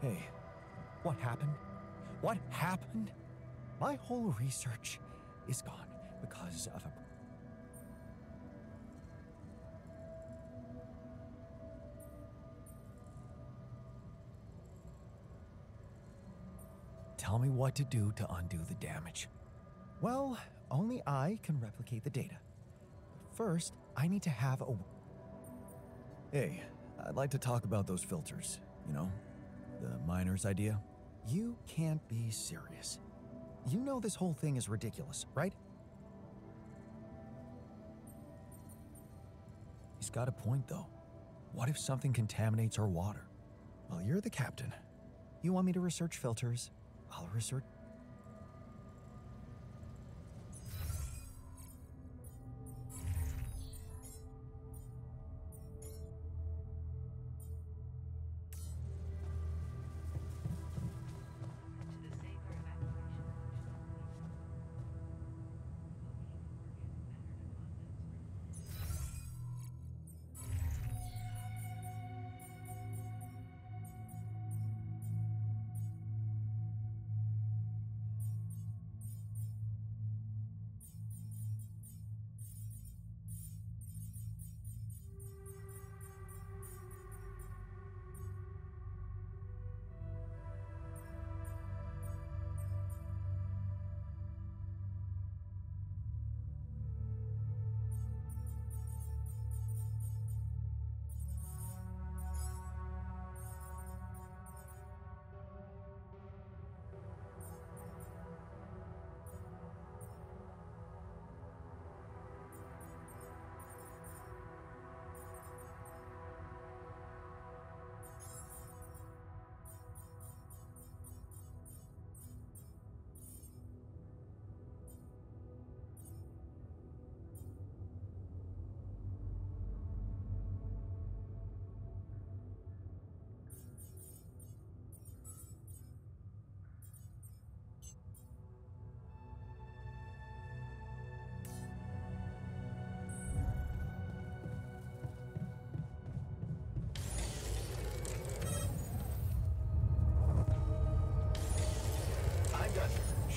Hey, what happened? What happened? My whole research is gone because of a... Tell me what to do to undo the damage. Well, only I can replicate the data. First, I need to have a... Hey, I'd like to talk about those filters, you know? The miner's idea? You can't be serious. You know this whole thing is ridiculous, right? He's got a point, though. What if something contaminates our water? Well, you're the captain. You want me to research filters? I'll research...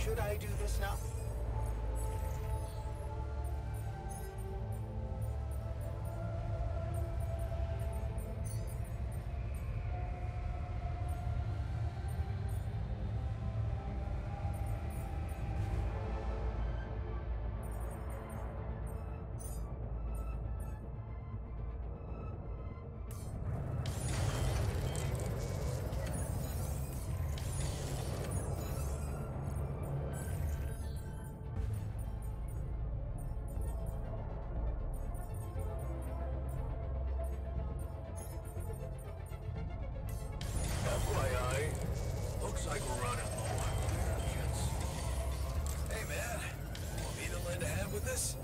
Should I do this now? FYI, looks like we're running low on reactions. Hey man, want me to lend a hand with this?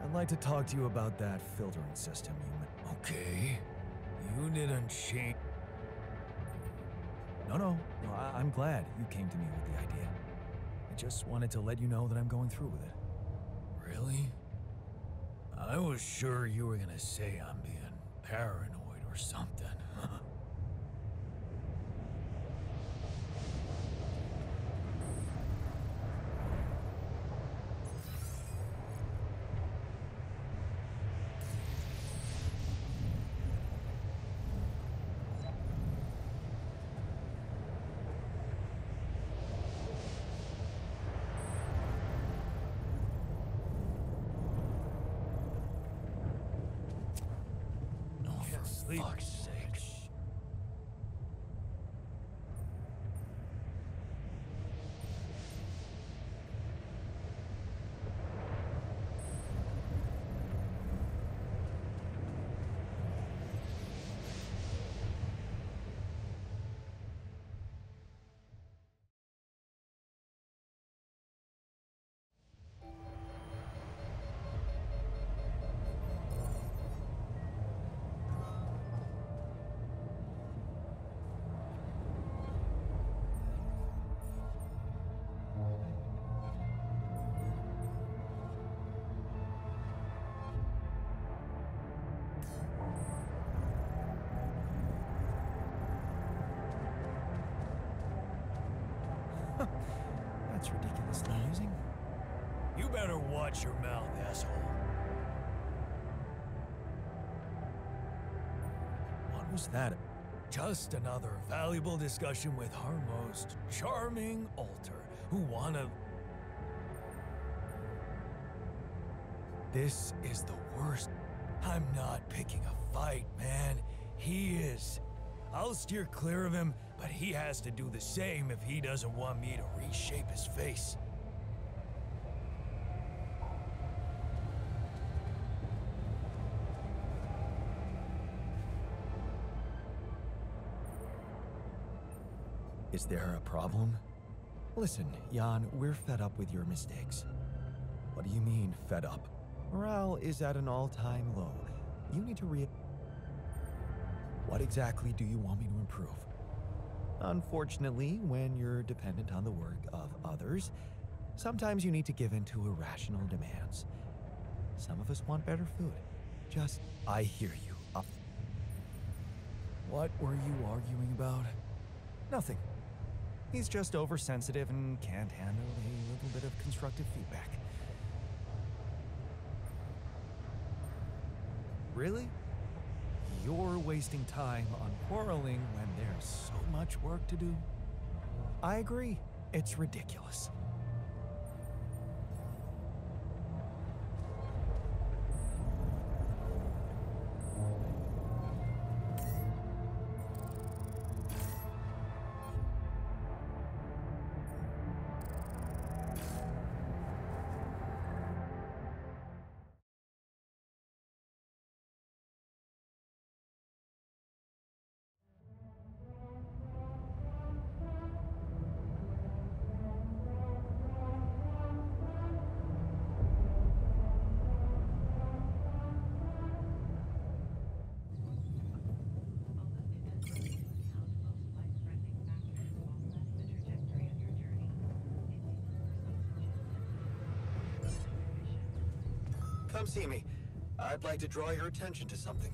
I'd like to talk to you about that filtering system you... Okay. You didn't change. No, I'm glad you came to me with the idea. I just wanted to let you know that I'm going through with it. Really? I was sure you were gonna say I'm being paranoid or something. For fuck's sake. That's ridiculously amusing. You better watch your mouth, asshole. What was that? Just another valuable discussion with our most charming alter who wanna... This is the worst. I'm not picking a fight, man. He is. I'll steer clear of him, but he has to do the same if he doesn't want me to reshape his face. Is there a problem? Listen, Jan, we're fed up with your mistakes. What do you mean, fed up? Morale is at an all-time low. You need to What exactly do you want me to improve? Unfortunately, when you're dependent on the work of others, sometimes you need to give in to irrational demands. Some of us want better food. I hear you. What were you arguing about? Nothing. He's just oversensitive and can't handle a little bit of constructive feedback. Really? You're wasting time on quarreling when there's so much work to do? I agree. It's ridiculous. Come see me. I'd like to draw your attention to something.